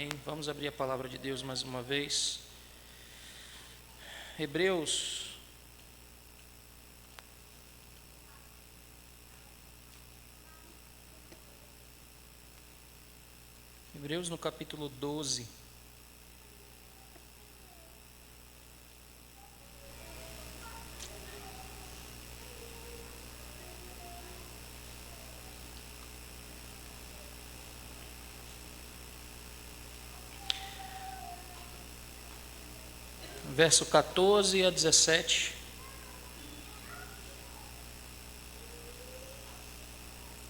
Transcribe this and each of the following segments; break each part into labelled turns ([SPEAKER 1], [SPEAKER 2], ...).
[SPEAKER 1] Amém. Vamos abrir a palavra de Deus mais uma vez. Hebreus. Hebreus no capítulo 12. Verso 14 a 17.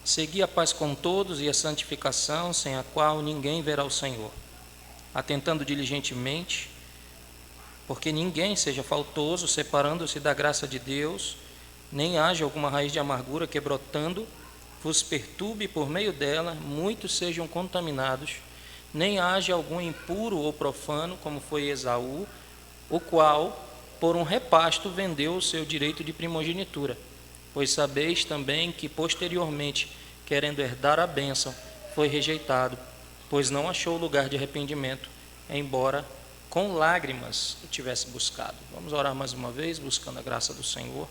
[SPEAKER 1] Segui a paz com todos e a santificação, sem a qual ninguém verá o Senhor. Atentando diligentemente, porque ninguém seja faltoso, separando-se da graça de Deus, nem haja alguma raiz de amargura que brotando vos perturbe, por meio dela muitos sejam contaminados, nem haja algum impuro ou profano, como foi Esaú, o qual, por um repasto, vendeu o seu direito de primogenitura. Pois sabeis também que, posteriormente, querendo herdar a bênção, foi rejeitado, pois não achou lugar de arrependimento, embora com lágrimas o tivesse buscado. Vamos orar mais uma vez, buscando a graça do Senhor.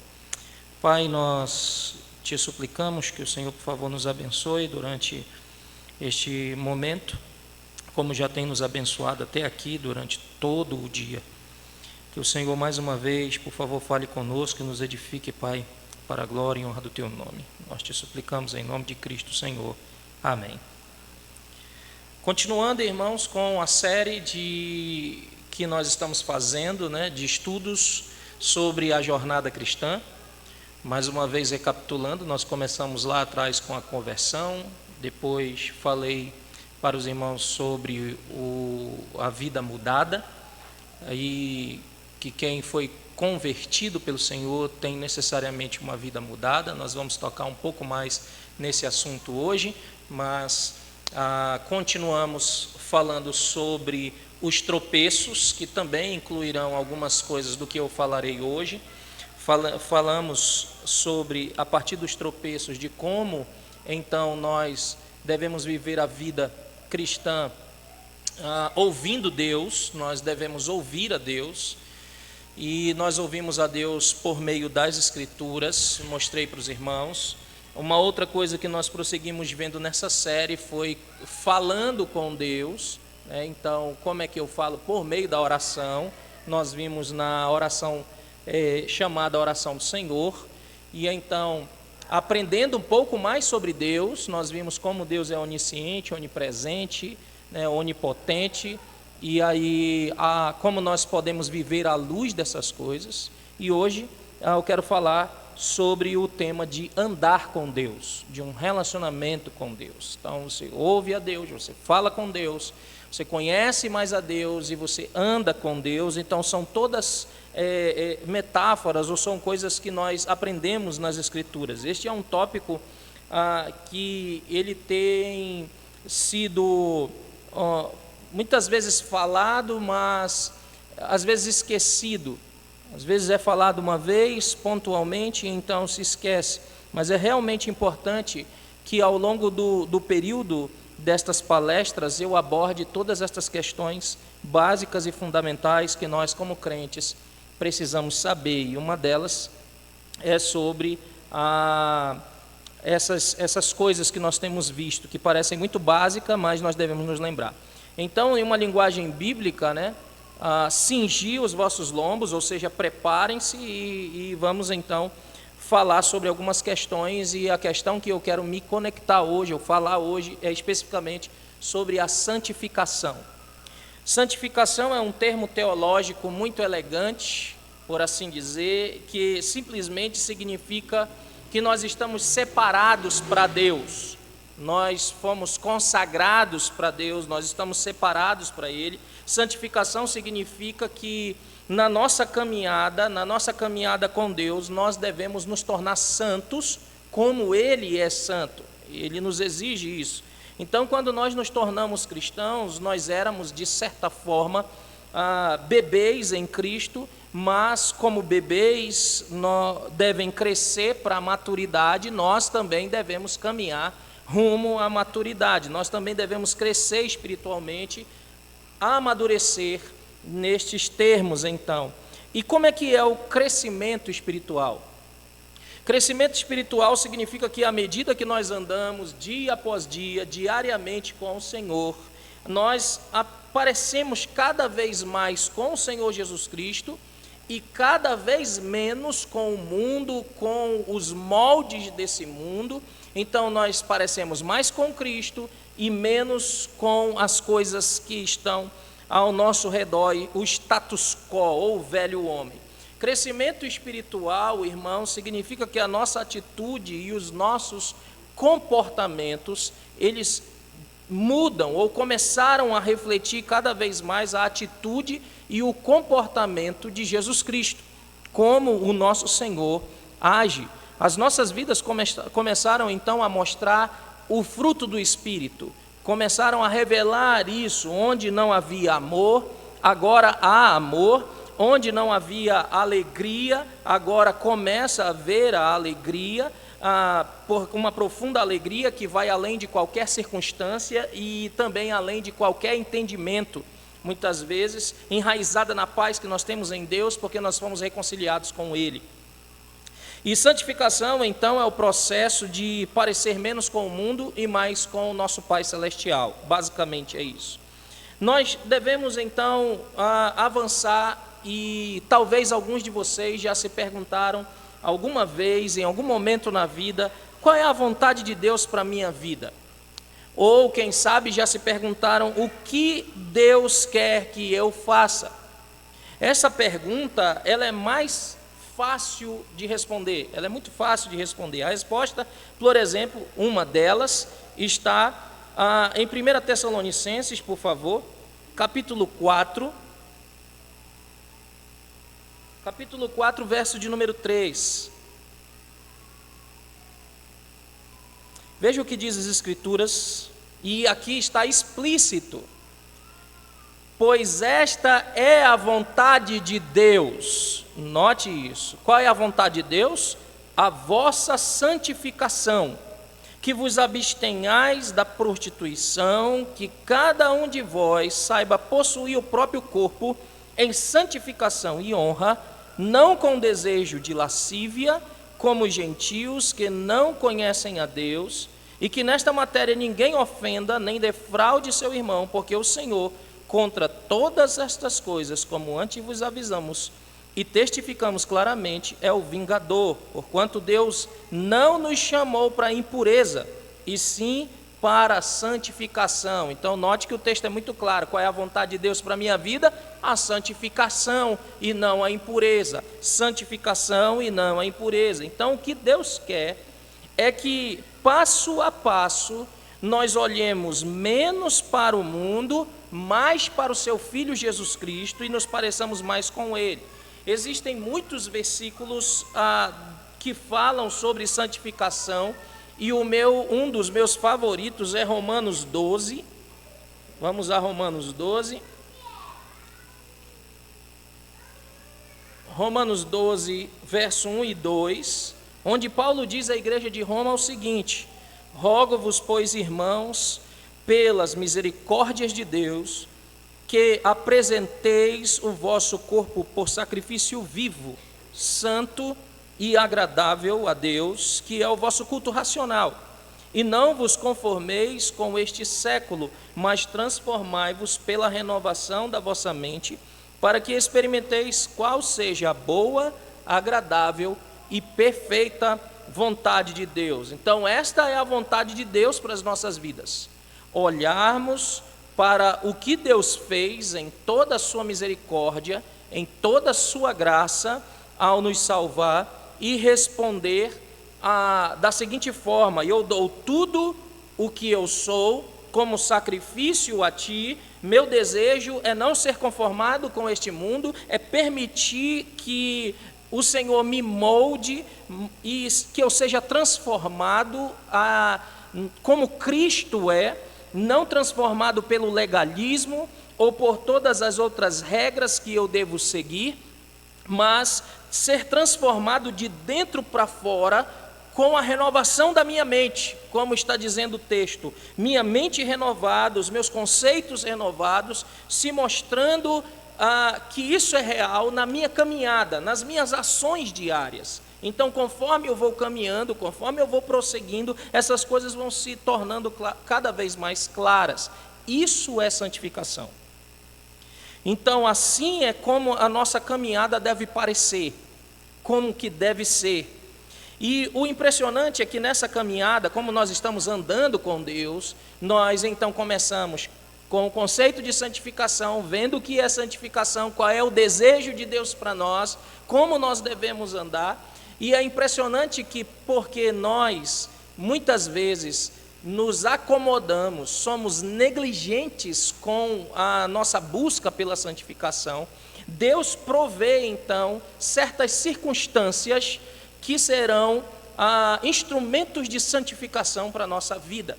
[SPEAKER 1] Pai, nós te suplicamos que o Senhor, por favor, nos abençoe durante este momento, como já tem nos abençoado até aqui durante todo o dia. Que o Senhor, mais uma vez, por favor, fale conosco e nos edifique, Pai, para a glória e honra do Teu nome. Nós te suplicamos em nome de Cristo, Senhor. Amém. Continuando, irmãos, com a série que nós estamos fazendo, de estudos sobre a jornada cristã. Mais uma vez, recapitulando, nós começamos lá atrás com a conversão, depois falei para os irmãos sobre a vida mudada, aí que quem foi convertido pelo Senhor tem necessariamente uma vida mudada. Nós vamos tocar um pouco mais nesse assunto hoje, mas continuamos falando sobre os tropeços, que também incluirão algumas coisas do que eu falarei hoje. Falamos sobre, a partir dos tropeços, de como então nós devemos viver a vida cristã ouvindo Deus. Nós devemos ouvir a Deus, e nós ouvimos a Deus por meio das Escrituras. Mostrei para os irmãos. Uma outra coisa que nós prosseguimos vendo nessa série foi falando com Deus, Então, como é que eu falo? Por meio da oração. Nós vimos na oração chamada oração do Senhor, e então, aprendendo um pouco mais sobre Deus, nós vimos como Deus é onisciente, onipresente, onipotente, e aí como nós podemos viver à luz dessas coisas. E hoje eu quero falar sobre o tema de andar com Deus, de um relacionamento com Deus. Então você ouve a Deus, você fala com Deus, você conhece mais a Deus e você anda com Deus. Então são todas metáforas, ou são coisas que nós aprendemos nas Escrituras. Este é um tópico que ele tem sido muitas vezes falado, mas às vezes esquecido. Às vezes é falado uma vez, pontualmente, e então se esquece. Mas é realmente importante que ao longo do período destas palestras eu aborde todas estas questões básicas e fundamentais que nós, como crentes, precisamos saber. E uma delas é sobre essas coisas que nós temos visto, que parecem muito básicas, mas nós devemos nos lembrar. Então, em uma linguagem bíblica, cingir os vossos lombos, ou seja, preparem-se, e vamos então falar sobre algumas questões. E a questão que eu quero me conectar hoje, ou falar hoje, é especificamente sobre a santificação. Santificação é um termo teológico muito elegante, por assim dizer, que simplesmente significa que nós estamos separados para Deus. Nós fomos consagrados para Deus, nós estamos separados para Ele. Santificação significa que na nossa caminhada com Deus, nós devemos nos tornar santos como Ele é santo. Ele nos exige isso. Então, quando nós nos tornamos cristãos, nós éramos, de certa forma, bebês em Cristo, mas como bebês devem crescer para a maturidade, nós também devemos caminhar rumo à maturidade. Nós também devemos crescer espiritualmente amadurecer nestes termos, então. E como é que é o crescimento espiritual? Crescimento espiritual significa que à medida que nós andamos dia após dia, diariamente com o Senhor, nós aparecemos cada vez mais com o Senhor Jesus Cristo e cada vez menos com o mundo, com os moldes desse mundo. Então nós parecemos mais com Cristo e menos com as coisas que estão ao nosso redor, o status quo, ou o velho homem. Crescimento espiritual, irmão, significa que a nossa atitude e os nossos comportamentos, eles mudam ou começaram a refletir cada vez mais a atitude e o comportamento de Jesus Cristo, como o nosso Senhor age. As nossas vidas começaram então a mostrar o fruto do Espírito, começaram a revelar isso. Onde não havia amor, agora há amor. Onde não havia alegria, agora começa a haver a alegria, por uma profunda alegria que vai além de qualquer circunstância e também além de qualquer entendimento, muitas vezes enraizada na paz que nós temos em Deus, porque nós fomos reconciliados com Ele. E santificação, então, é o processo de parecer menos com o mundo e mais com o nosso Pai Celestial. Basicamente é isso. Nós devemos, então, avançar, e talvez alguns de vocês já se perguntaram alguma vez, em algum momento na vida, qual é a vontade de Deus para a minha vida? Ou, quem sabe, já se perguntaram o que Deus quer que eu faça? Essa pergunta, ela é mais fácil de responder, ela é muito fácil de responder. A resposta, por exemplo, uma delas está em 1 Tessalonicenses, por favor, capítulo 4, verso de número 3. Veja o que diz as Escrituras, e aqui está explícito: pois esta é a vontade de Deus. Note isso. Qual é a vontade de Deus? A vossa santificação, que vos abstenhais da prostituição, que cada um de vós saiba possuir o próprio corpo em santificação e honra, não com desejo de lascívia, como os gentios que não conhecem a Deus, e que nesta matéria ninguém ofenda nem defraude seu irmão, porque o Senhor, contra todas estas coisas, como antes vos avisamos e testificamos claramente, é o vingador, porquanto Deus não nos chamou para a impureza, e sim para a santificação. Então note que o texto é muito claro. Qual é a vontade de Deus para a minha vida? A santificação e não a impureza. Santificação e não a impureza. Então o que Deus quer é que passo a passo nós olhemos menos para o mundo, mais para o seu Filho Jesus Cristo e nos pareçamos mais com Ele. Existem muitos versículos que falam sobre santificação, e um dos meus favoritos é Romanos 12. Vamos a Romanos 12. Romanos 12, verso 1 e 2, onde Paulo diz à igreja de Roma o seguinte: rogo-vos, pois, irmãos, pelas misericórdias de Deus, que apresenteis o vosso corpo por sacrifício vivo, santo e agradável a Deus, que é o vosso culto racional. E não vos conformeis com este século, mas transformai-vos pela renovação da vossa mente, para que experimenteis qual seja a boa, agradável e perfeita vontade de Deus. Então esta é a vontade de Deus para as nossas vidas: olharmos para o que Deus fez em toda a sua misericórdia, em toda a sua graça, ao nos salvar, e responder da seguinte forma: eu dou tudo o que eu sou como sacrifício a Ti. Meu desejo é não ser conformado com este mundo, é permitir que o Senhor me molde e que eu seja transformado como Cristo é, não transformado pelo legalismo ou por todas as outras regras que eu devo seguir, mas ser transformado de dentro para fora com a renovação da minha mente, como está dizendo o texto, minha mente renovada, os meus conceitos renovados, se mostrando que isso é real na minha caminhada, nas minhas ações diárias. Então, conforme eu vou caminhando, conforme eu vou prosseguindo, essas coisas vão se tornando cada vez mais claras. Isso é santificação. Então, assim é como a nossa caminhada deve parecer, como que deve ser. E o impressionante é que nessa caminhada, como nós estamos andando com Deus, nós então começamos com o conceito de santificação, vendo o que é santificação, qual é o desejo de Deus para nós, como nós devemos andar. E é impressionante que, porque nós, muitas vezes, nos acomodamos, somos negligentes com a nossa busca pela santificação, Deus provê, então, certas circunstâncias que serão instrumentos de santificação para a nossa vida.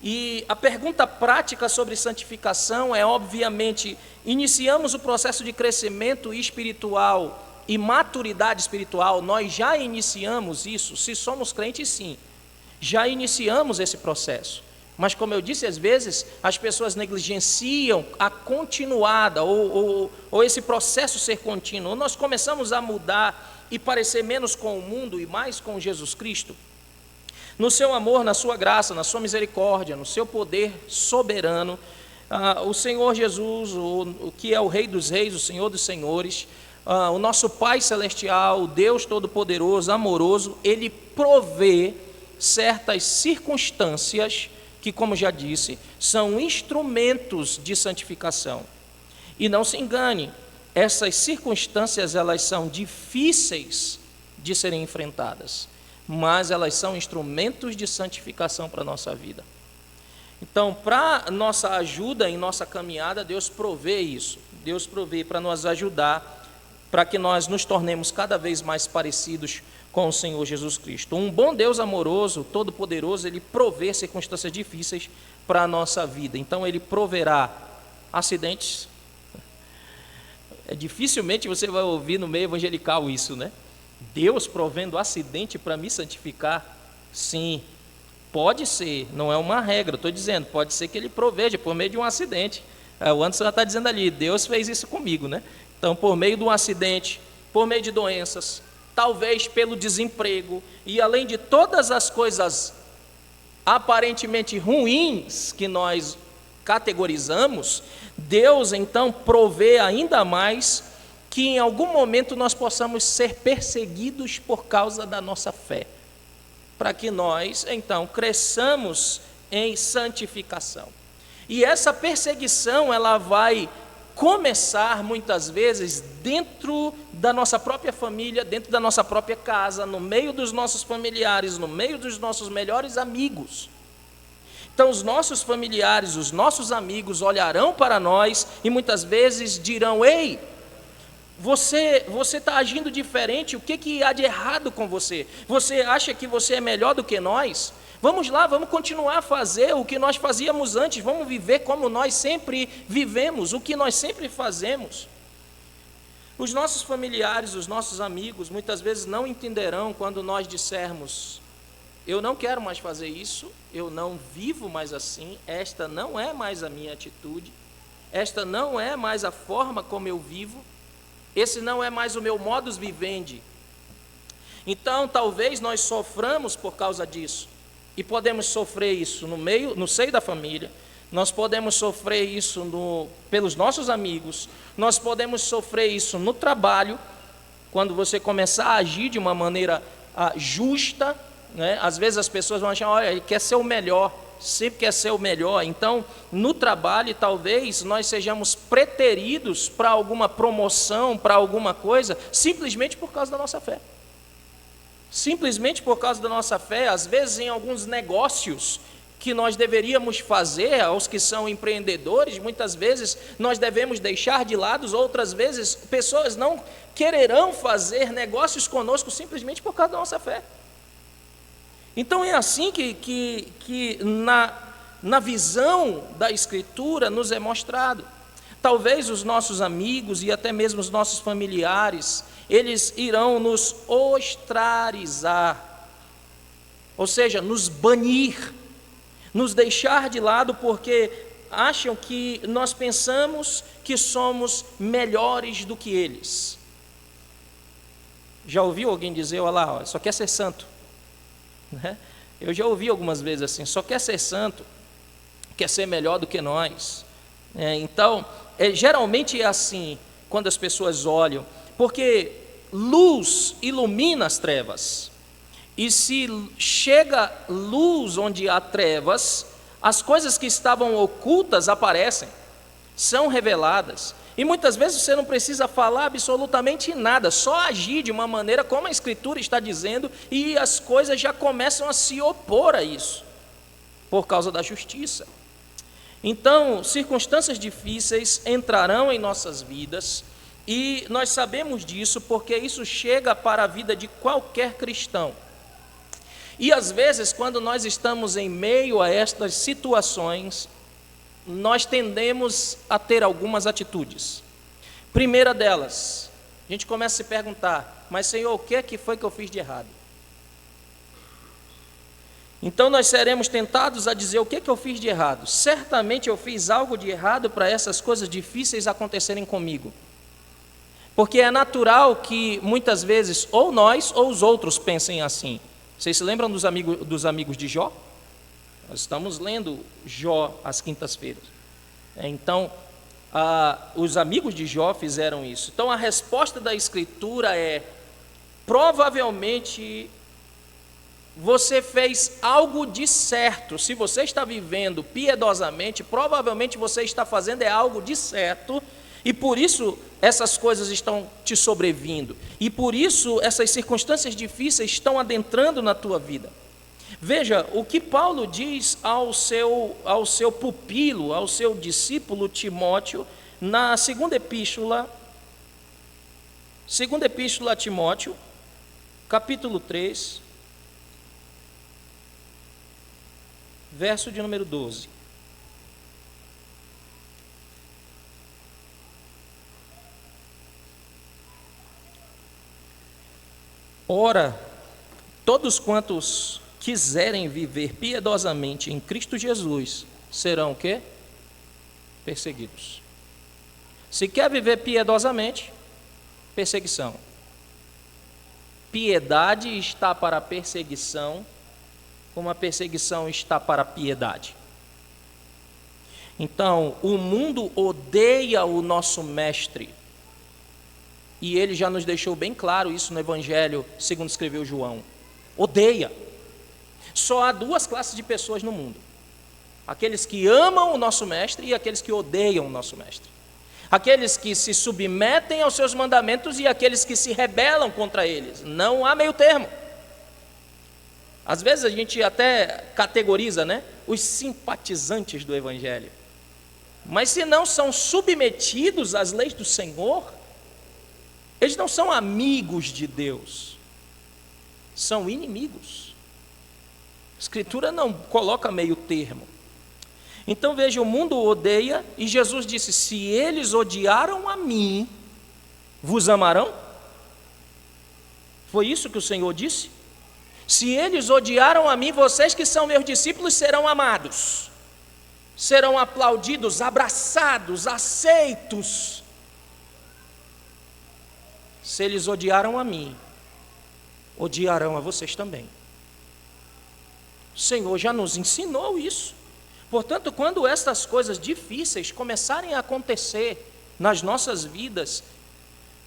[SPEAKER 1] E a pergunta prática sobre santificação é, obviamente, iniciamos o processo de crescimento espiritual e maturidade espiritual, nós já iniciamos isso, se somos crentes, sim, já iniciamos esse processo. Mas, como eu disse, às vezes as pessoas negligenciam a continuada, ou esse processo ser contínuo. Nós começamos a mudar e parecer menos com o mundo e mais com Jesus Cristo. No seu amor, na sua graça, na sua misericórdia, no seu poder soberano, o Senhor Jesus, o que é o Rei dos Reis, o Senhor dos Senhores, o nosso Pai Celestial, o Deus Todo-Poderoso, amoroso, Ele provê certas circunstâncias que, como já disse, são instrumentos de santificação. E não se engane, essas circunstâncias, elas são difíceis de serem enfrentadas, mas elas são instrumentos de santificação para a nossa vida. Então, para nossa ajuda em nossa caminhada, Deus provê isso. Deus provê para nos ajudar, para que nós nos tornemos cada vez mais parecidos com o Senhor Jesus Cristo. Um bom Deus amoroso, todo-poderoso, Ele provê circunstâncias difíceis para a nossa vida. Então, Ele proverá acidentes. Dificilmente você vai ouvir no meio evangelical isso, né? Deus provendo acidente para me santificar? Sim, pode ser, não é uma regra, estou dizendo, pode ser que Ele proveja por meio de um acidente. O Anderson já está dizendo ali, Deus fez isso comigo, né? Então, por meio de um acidente, por meio de doenças, talvez pelo desemprego, e além de todas as coisas aparentemente ruins que nós categorizamos, Deus então provê ainda mais que em algum momento nós possamos ser perseguidos por causa da nossa fé, para que nós então cresçamos em santificação. E essa perseguição, ela vai começar muitas vezes dentro da nossa própria família, dentro da nossa própria casa, no meio dos nossos familiares, no meio dos nossos melhores amigos. Então, os nossos familiares, os nossos amigos olharão para nós e muitas vezes dirão: ei, você está agindo diferente, o que há de errado com você? Você acha que você é melhor do que nós? Vamos lá, vamos continuar a fazer o que nós fazíamos antes, vamos viver como nós sempre vivemos, o que nós sempre fazemos. Os nossos familiares, os nossos amigos, muitas vezes não entenderão quando nós dissermos: eu não quero mais fazer isso, eu não vivo mais assim, esta não é mais a minha atitude, esta não é mais a forma como eu vivo, esse não é mais o meu modus vivendi. Então, talvez nós soframos por causa disso, e podemos sofrer isso no seio da família, nós podemos sofrer isso pelos nossos amigos, nós podemos sofrer isso no trabalho, quando você começar a agir de uma maneira justa, né? Às vezes as pessoas vão achar: olha, ele quer ser o melhor, sempre quer ser o melhor. Então, no trabalho, talvez nós sejamos preteridos para alguma promoção, para alguma coisa, simplesmente por causa da nossa fé. Simplesmente por causa da nossa fé, às vezes em alguns negócios que nós deveríamos fazer, aos que são empreendedores, muitas vezes nós devemos deixar de lado, outras vezes pessoas não quererão fazer negócios conosco simplesmente por causa da nossa fé. Então é assim que na visão da Escritura nos é mostrado. Talvez os nossos amigos e até mesmo os nossos familiares, eles irão nos ostracizar, ou seja, nos banir, nos deixar de lado porque acham que nós pensamos que somos melhores do que eles. Já ouviu alguém dizer, olha lá, só quer ser santo, né? Eu já ouvi algumas vezes assim, só quer ser santo, quer ser melhor do que nós. Então, geralmente é assim, quando as pessoas olham, porque luz ilumina as trevas, e se chega luz onde há trevas, as coisas que estavam ocultas aparecem, são reveladas, e muitas vezes você não precisa falar absolutamente nada, só agir de uma maneira como a Escritura está dizendo, e as coisas já começam a se opor a isso, por causa da justiça. Então, circunstâncias difíceis entrarão em nossas vidas, e nós sabemos disso porque isso chega para a vida de qualquer cristão. E às vezes, quando nós estamos em meio a estas situações, nós tendemos a ter algumas atitudes. Primeira delas, a gente começa a se perguntar, mas Senhor, o que foi que eu fiz de errado? Então nós seremos tentados a dizer, o que eu fiz de errado? Certamente eu fiz algo de errado para essas coisas difíceis acontecerem comigo. Porque é natural que muitas vezes, ou nós ou os outros pensem assim. Vocês se lembram dos amigos de Jó? Nós estamos lendo Jó às quintas-feiras. Então, os amigos de Jó fizeram isso. Então, a resposta da Escritura é: provavelmente você fez algo de certo. Se você está vivendo piedosamente, provavelmente você está fazendo algo de certo, e por isso essas coisas estão te sobrevindo, e por isso essas circunstâncias difíceis estão adentrando na tua vida. Veja o que Paulo diz ao seu pupilo, ao seu discípulo Timóteo, na segunda epístola a Timóteo, capítulo 3, verso de número 12. Ora, todos quantos quiserem viver piedosamente em Cristo Jesus, serão o quê? Perseguidos. Se quer viver piedosamente, perseguição. Piedade está para a perseguição, como a perseguição está para a piedade. Então, o mundo odeia o nosso mestre, e ele já nos deixou bem claro isso no Evangelho, segundo escreveu João. Odeia. Só há duas classes de pessoas no mundo: aqueles que amam o nosso mestre e aqueles que odeiam o nosso mestre. Aqueles que se submetem aos seus mandamentos e aqueles que se rebelam contra eles. Não há meio termo. Às vezes a gente até categoriza, né, os simpatizantes do Evangelho. Mas se não são submetidos às leis do Senhor, eles não são amigos de Deus, são inimigos. A Escritura não coloca meio termo. Então veja, o mundo odeia, e Jesus disse: se eles odiaram a mim, vos amarão? Foi isso que o Senhor disse? Se eles odiaram a mim, vocês que são meus discípulos serão amados, serão aplaudidos, abraçados, aceitos. Se eles odiaram a mim, odiarão a vocês também. O Senhor já nos ensinou isso. Portanto, quando essas coisas difíceis começarem a acontecer nas nossas vidas,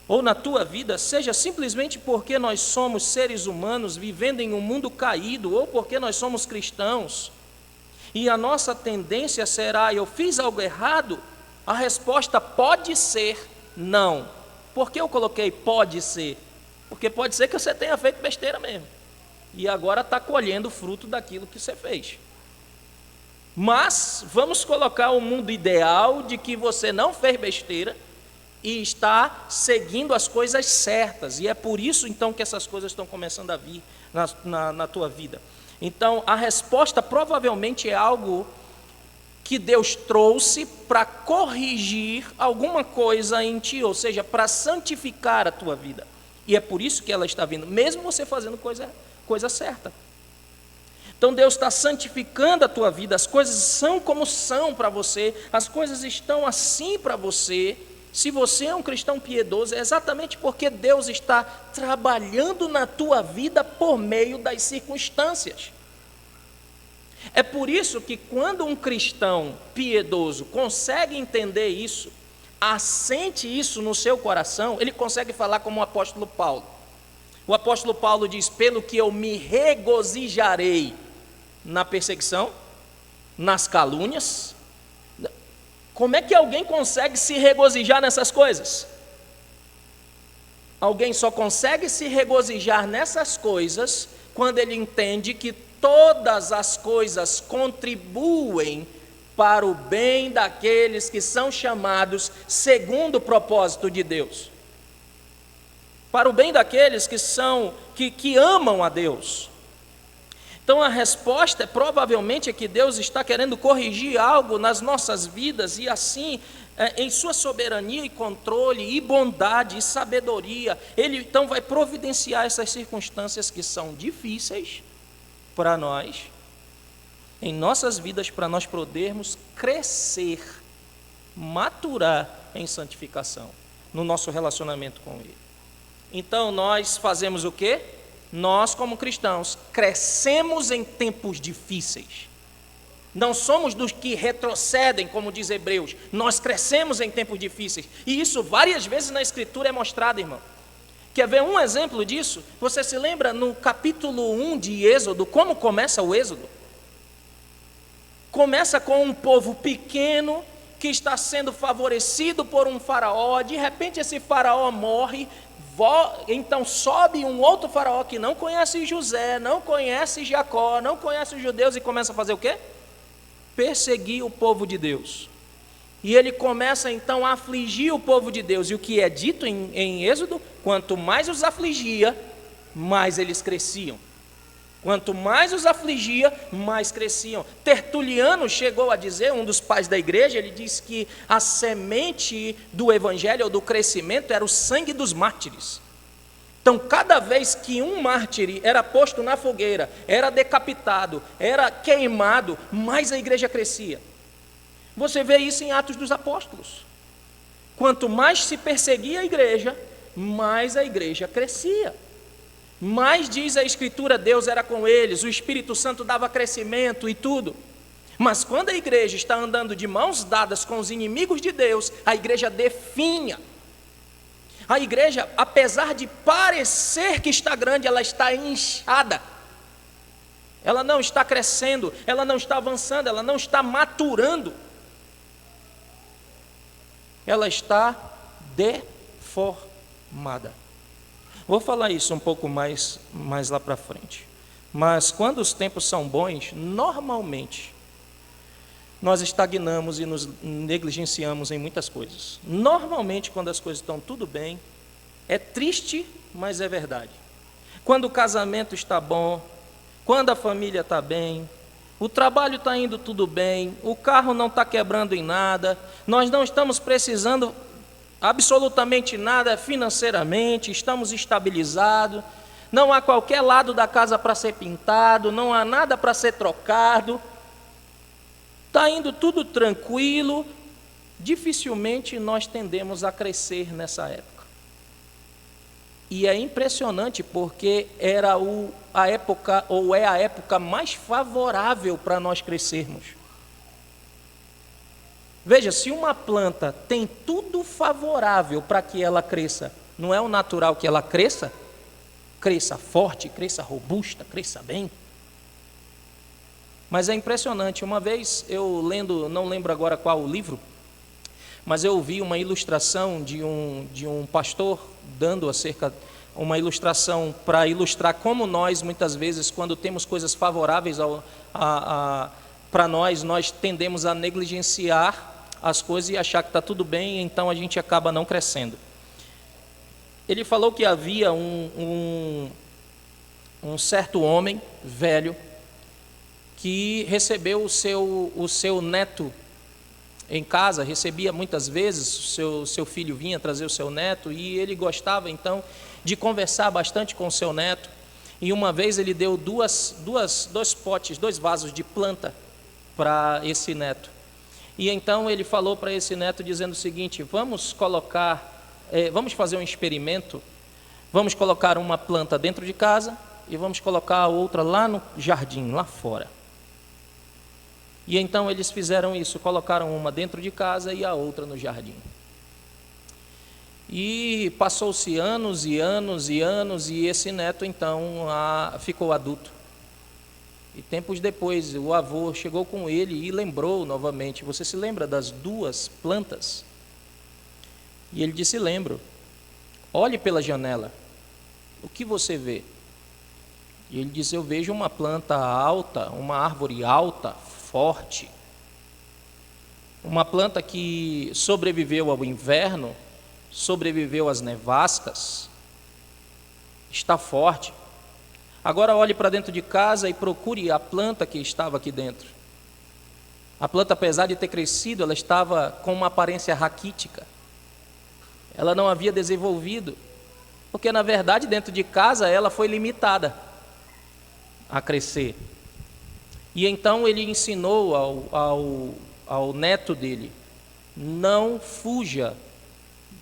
[SPEAKER 1] ou na tua vida, seja simplesmente porque nós somos seres humanos vivendo em um mundo caído, ou porque nós somos cristãos, e a nossa tendência será: eu fiz algo errado, a resposta pode ser não. Por que eu coloquei pode ser? Porque pode ser que você tenha feito besteira mesmo, e agora está colhendo o fruto daquilo que você fez. Mas vamos colocar o mundo ideal de que você não fez besteira e está seguindo as coisas certas, e é por isso então que essas coisas estão começando a vir na tua vida. Então a resposta provavelmente é algo que Deus trouxe para corrigir alguma coisa em ti, ou seja, para santificar a tua vida. E é por isso que ela está vindo, mesmo você fazendo coisa certa. Então Deus está santificando a tua vida, as coisas são como são para você, as coisas estão assim para você. Se você é um cristão piedoso, é exatamente porque Deus está trabalhando na tua vida por meio das circunstâncias. É por isso que quando um cristão piedoso consegue entender isso, assente isso no seu coração, ele consegue falar como o apóstolo Paulo. O apóstolo Paulo diz: pelo que eu me regozijarei na perseguição, nas calúnias. Como é que alguém consegue se regozijar nessas coisas? Alguém só consegue se regozijar nessas coisas quando ele entende que todas as coisas contribuem para o bem daqueles que são chamados segundo o propósito de Deus. Para o bem daqueles que amam a Deus. Então a resposta provavelmente é que Deus está querendo corrigir algo nas nossas vidas e assim, em sua soberania e controle e bondade e sabedoria, Ele então vai providenciar essas circunstâncias que são difíceis para nós, em nossas vidas, para nós podermos crescer, maturar em santificação, no nosso relacionamento com Ele. Então nós fazemos o quê? Nós, como cristãos, crescemos em tempos difíceis. Não somos dos que retrocedem, como diz Hebreus. Nós crescemos em tempos difíceis. E isso várias vezes na Escritura é mostrado, irmão. Quer ver um exemplo disso? Você se lembra no capítulo 1 de Êxodo, como começa o Êxodo? Começa com um povo pequeno que está sendo favorecido por um faraó. De repente esse faraó morre. Então sobe um outro faraó que não conhece José, não conhece Jacó, não conhece os judeus e começa a fazer o quê? Perseguir o povo de Deus. E ele começa então a afligir o povo de Deus. E o que é dito em Êxodo? Quanto mais os afligia, mais eles cresciam. Quanto mais os afligia, mais cresciam. Tertuliano chegou a dizer, um dos pais da igreja, ele disse que a semente do evangelho, ou do crescimento, era o sangue dos mártires. Então, cada vez que um mártir era posto na fogueira, era decapitado, era queimado, mais a igreja crescia. Você vê isso em Atos dos Apóstolos. Quanto mais se perseguia a igreja, mais a igreja crescia. Mas diz a Escritura, Deus era com eles, o Espírito Santo dava crescimento e tudo. Mas quando a igreja está andando de mãos dadas com os inimigos de Deus, a igreja definha. A igreja, apesar de parecer que está grande, ela está inchada. Ela não está crescendo, ela não está avançando, ela não está maturando. Ela está deformada. Vou falar isso um pouco mais lá para frente. Mas quando os tempos são bons, normalmente, nós estagnamos e nos negligenciamos em muitas coisas. Normalmente, quando as coisas estão tudo bem, é triste, mas é verdade. Quando o casamento está bom, quando a família está bem, o trabalho está indo tudo bem, o carro não está quebrando em nada, nós não estamos precisando absolutamente nada financeiramente, estamos estabilizados, não há qualquer lado da casa para ser pintado, não há nada para ser trocado, está indo tudo tranquilo, dificilmente nós tendemos a crescer nessa época. E é impressionante porque era a época, ou é a época mais favorável para nós crescermos. Veja, se uma planta tem tudo favorável para que ela cresça, não é o natural que ela cresça? Cresça forte, cresça robusta, cresça bem. Mas é impressionante, uma vez eu lendo, não lembro agora qual o livro, mas eu vi uma ilustração de um pastor dando uma ilustração para ilustrar como nós, muitas vezes, quando temos coisas favoráveis para nós tendemos a negligenciar as coisas e achar que está tudo bem, então a gente acaba não crescendo. Ele falou que havia um certo homem velho que recebeu o seu neto em casa, recebia muitas vezes, o seu filho vinha trazer o seu neto, e ele gostava então de conversar bastante com o seu neto. E uma vez ele deu dois potes, 2 vasos de planta para esse neto. E então ele falou para esse neto dizendo o seguinte: vamos fazer um experimento, vamos colocar uma planta dentro de casa e vamos colocar a outra lá no jardim, lá fora. E então eles fizeram isso, colocaram uma dentro de casa e a outra no jardim. E passou-se anos e anos e anos, e esse neto então ficou adulto. E tempos depois o avô chegou com ele e lembrou novamente: você se lembra das 2 plantas? E ele disse: lembro. Olhe pela janela, o que você vê? E ele disse: eu vejo uma planta alta, uma árvore alta, forte. Uma planta que sobreviveu ao inverno, sobreviveu às nevascas, está forte. Agora olhe para dentro de casa e procure a planta que estava aqui dentro. A planta, apesar de ter crescido, ela estava com uma aparência raquítica. Ela não havia desenvolvido, porque na verdade dentro de casa ela foi limitada a crescer. E então ele ensinou ao neto dele: não fuja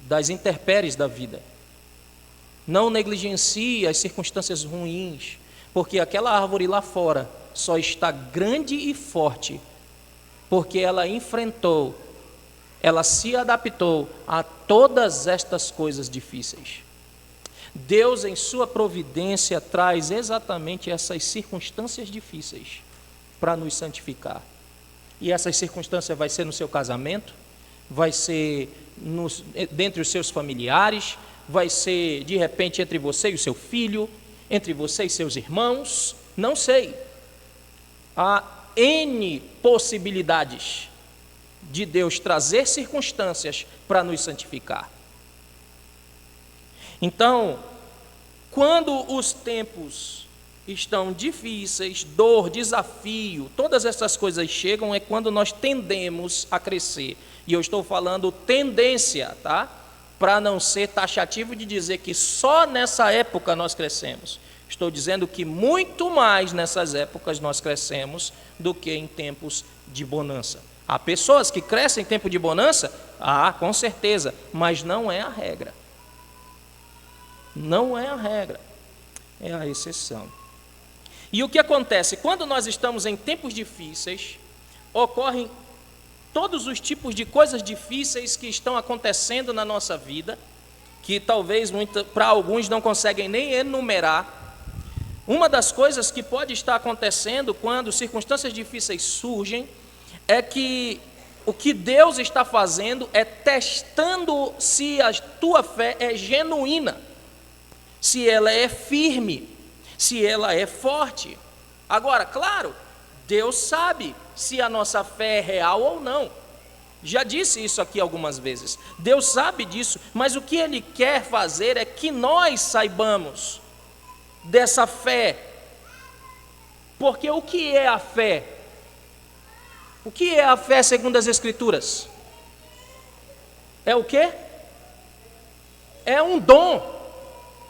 [SPEAKER 1] das intempéries da vida, não negligencie as circunstâncias ruins, porque aquela árvore lá fora só está grande e forte porque ela enfrentou, ela se adaptou a todas estas coisas difíceis. Deus, em sua providência, traz exatamente essas circunstâncias difíceis para nos santificar. E essas circunstâncias vai ser no seu casamento, vai ser dentre os seus familiares, vai ser de repente entre você e o seu filho, entre você e seus irmãos, não sei. Há N possibilidades de Deus trazer circunstâncias para nos santificar. Então, quando os tempos estão difíceis, dor, desafio, todas essas coisas chegam, é quando nós tendemos a crescer. E eu estou falando tendência, tá? Para não ser taxativo de dizer que só nessa época nós crescemos. Estou dizendo que muito mais nessas épocas nós crescemos do que em tempos de bonança. Há pessoas que crescem em tempo de bonança? Com certeza, mas não é a regra. Não é a regra, é a exceção. E o que acontece? Quando nós estamos em tempos difíceis, ocorrem todos os tipos de coisas difíceis que estão acontecendo na nossa vida, que talvez para alguns não conseguem nem enumerar. Uma das coisas que pode estar acontecendo quando circunstâncias difíceis surgem é que o que Deus está fazendo é testando se a tua fé é genuína, se ela é firme, se ela é forte. Agora, claro, Deus sabe se a nossa fé é real ou não. Já disse isso aqui algumas vezes. Deus sabe disso, mas o que Ele quer fazer é que nós saibamos dessa fé. Porque o que é a fé? O que é a fé segundo as Escrituras? É o quê? É um dom.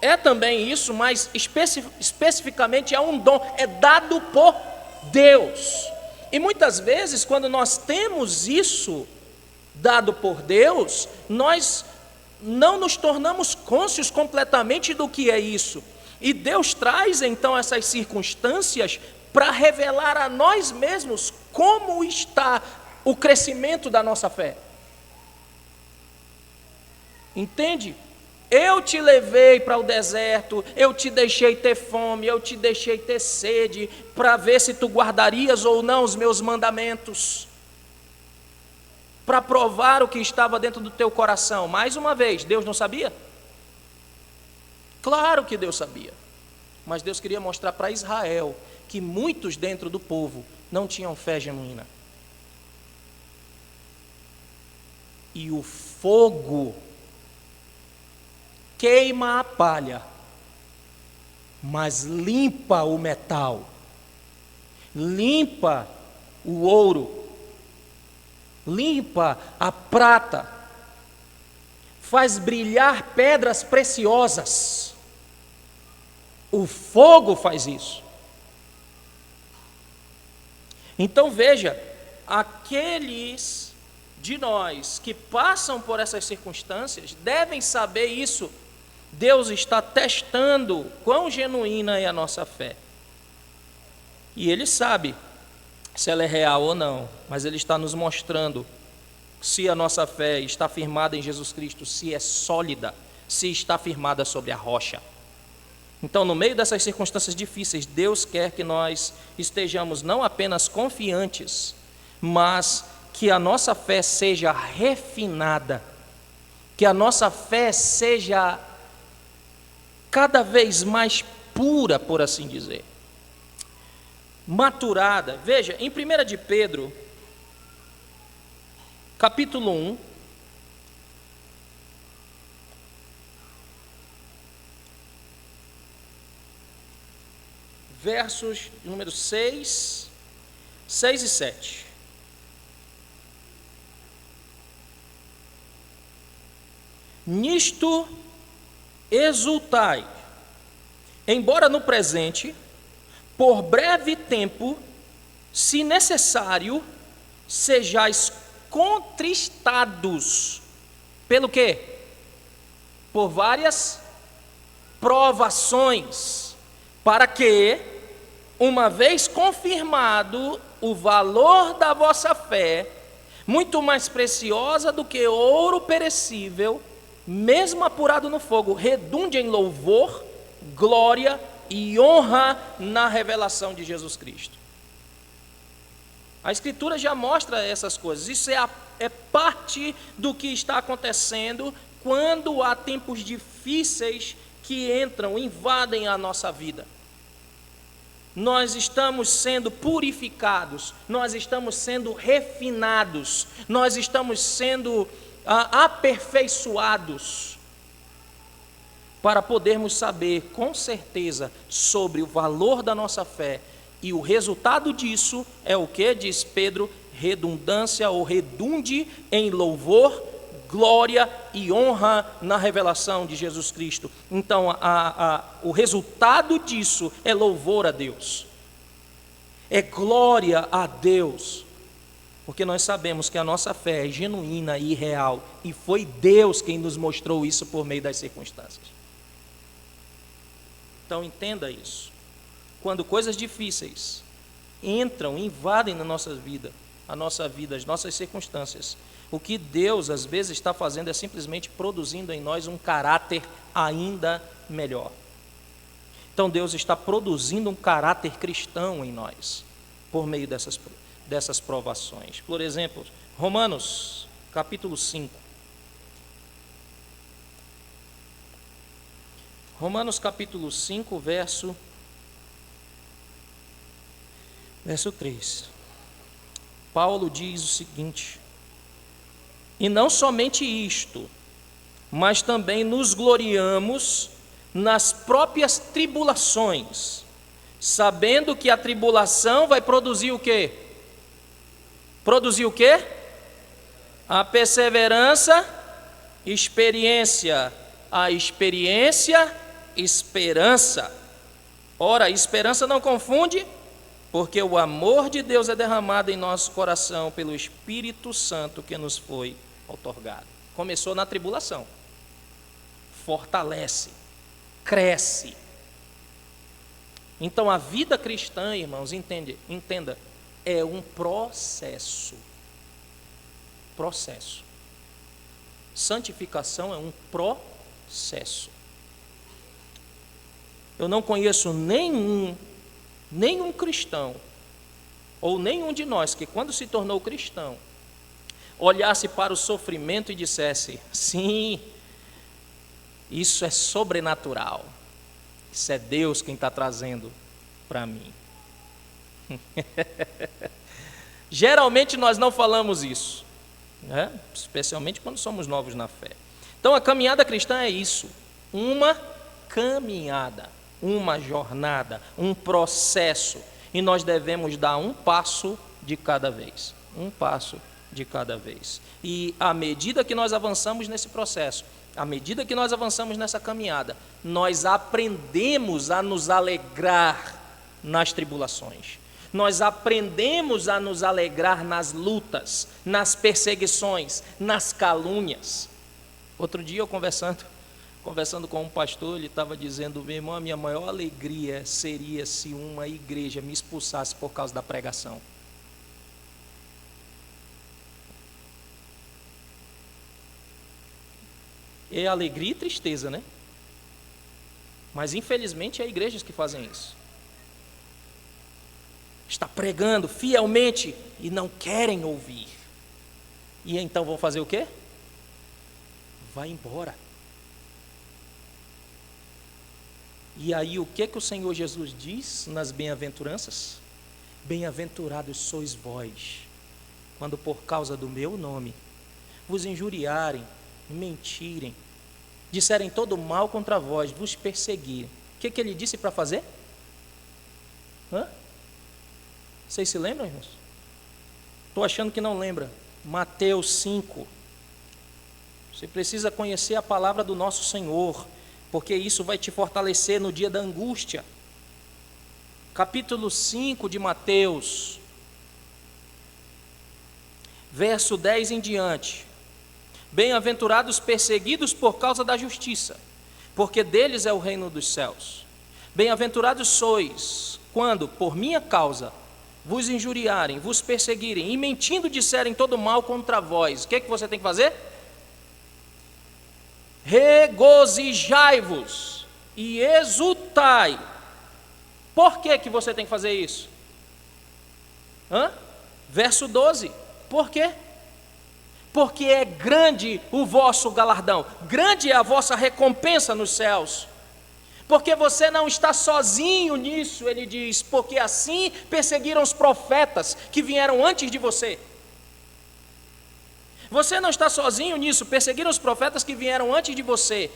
[SPEAKER 1] É também isso, mas especificamente é um dom, é dado por Deus. E muitas vezes, quando nós temos isso dado por Deus, nós não nos tornamos cônscios completamente do que é isso. E Deus traz então essas circunstâncias para revelar a nós mesmos como está o crescimento da nossa fé. Entende? Eu te levei para o deserto, eu te deixei ter fome, eu te deixei ter sede, para ver se tu guardarias ou não os meus mandamentos, para provar o que estava dentro do teu coração. Mais uma vez, Deus não sabia? Claro que Deus sabia, mas Deus queria mostrar para Israel que muitos dentro do povo não tinham fé genuína. E o fogo queima a palha, mas limpa o metal, limpa o ouro, limpa a prata, faz brilhar pedras preciosas. O fogo faz isso. Então veja, aqueles de nós que passam por essas circunstâncias devem saber isso. Deus está testando quão genuína é a nossa fé. E Ele sabe se ela é real ou não, mas Ele está nos mostrando se a nossa fé está firmada em Jesus Cristo, se é sólida, se está firmada sobre a rocha. Então, no meio dessas circunstâncias difíceis, Deus quer que nós estejamos não apenas confiantes, mas que a nossa fé seja refinada, que a nossa fé seja cada vez mais pura, por assim dizer, maturada. Veja, em 1 de Pedro, capítulo 1, versos número 6 e 7. Nisto exultai, embora no presente, por breve tempo, se necessário, sejais contristados. Pelo quê? Por várias provações, para que, uma vez confirmado o valor da vossa fé, muito mais preciosa do que ouro perecível, mesmo apurado no fogo, redunde em louvor, glória e honra na revelação de Jesus Cristo. A Escritura já mostra essas coisas. Isso é parte do que está acontecendo quando há tempos difíceis que entram, invadem a nossa vida. Nós estamos sendo purificados, nós estamos sendo refinados, nós estamos sendo aperfeiçoados para podermos saber com certeza sobre o valor da nossa fé. E o resultado disso é o que? Diz Pedro, redundância ou redunde em louvor, glória e honra na revelação de Jesus Cristo. Então, o resultado disso é louvor a Deus, é glória a Deus, porque nós sabemos que a nossa fé é genuína e real, e foi Deus quem nos mostrou isso por meio das circunstâncias. Então, entenda isso. Quando coisas difíceis entram, invadem na nossa vida, as nossas circunstâncias, o que Deus às vezes está fazendo é simplesmente produzindo em nós um caráter ainda melhor. Então Deus está produzindo um caráter cristão em nós, por meio dessas provações. Por exemplo, Romanos capítulo 5. Romanos capítulo 5, verso 3. Paulo diz o seguinte: e não somente isto, mas também nos gloriamos nas próprias tribulações, sabendo que a tribulação vai produzir o quê? Produzir o quê? A perseverança, experiência. A experiência, esperança. Ora, a esperança não confunde, porque o amor de Deus é derramado em nosso coração pelo Espírito Santo que nos foi outorgado. Começou na tribulação, fortalece, cresce. Então a vida cristã, irmãos, entenda, é um processo. Santificação é um processo. Eu não conheço nenhum cristão, ou nenhum de nós que quando se tornou cristão, olhasse para o sofrimento e dissesse: sim, isso é sobrenatural, isso é Deus quem está trazendo para mim. Geralmente nós não falamos isso, né? Especialmente quando somos novos na fé. Então a caminhada cristã é isso, uma caminhada, uma jornada, um processo, e nós devemos dar um passo de cada vez, um passo de cada vez. E à medida que nós avançamos nesse processo, à medida que nós avançamos nessa caminhada, nós aprendemos a nos alegrar nas tribulações. Nós aprendemos a nos alegrar nas lutas, nas perseguições, nas calúnias. Outro dia eu conversando com um pastor, ele estava dizendo: meu irmão, a minha maior alegria seria se uma igreja me expulsasse por causa da pregação. É alegria e tristeza, né? Mas infelizmente há igrejas que fazem isso. Está pregando fielmente e não querem ouvir. E então vão fazer o quê? Vai embora. E aí o que o Senhor Jesus diz nas bem-aventuranças? Bem-aventurados sois vós, quando por causa do meu nome vos injuriarem, mentirem, disserem todo mal contra vós, vos perseguirem. O que ele disse para fazer? Vocês se lembram, irmãos? Estou achando que não lembra. Mateus 5. Você precisa conhecer a palavra do nosso Senhor, porque isso vai te fortalecer no dia da angústia. Capítulo 5 de Mateus, verso 10 em diante. Bem-aventurados perseguidos por causa da justiça, porque deles é o reino dos céus. Bem-aventurados sois, quando, por minha causa, vos injuriarem, vos perseguirem, e mentindo disserem todo mal contra vós. O que você tem que fazer? Regozijai-vos e exultai. Por que você tem que fazer isso? Verso 12. Por quê? Porque é grande o vosso galardão, grande é a vossa recompensa nos céus. Porque você não está sozinho nisso, ele diz, porque assim perseguiram os profetas que vieram antes de você. Você não está sozinho nisso, perseguiram os profetas que vieram antes de você.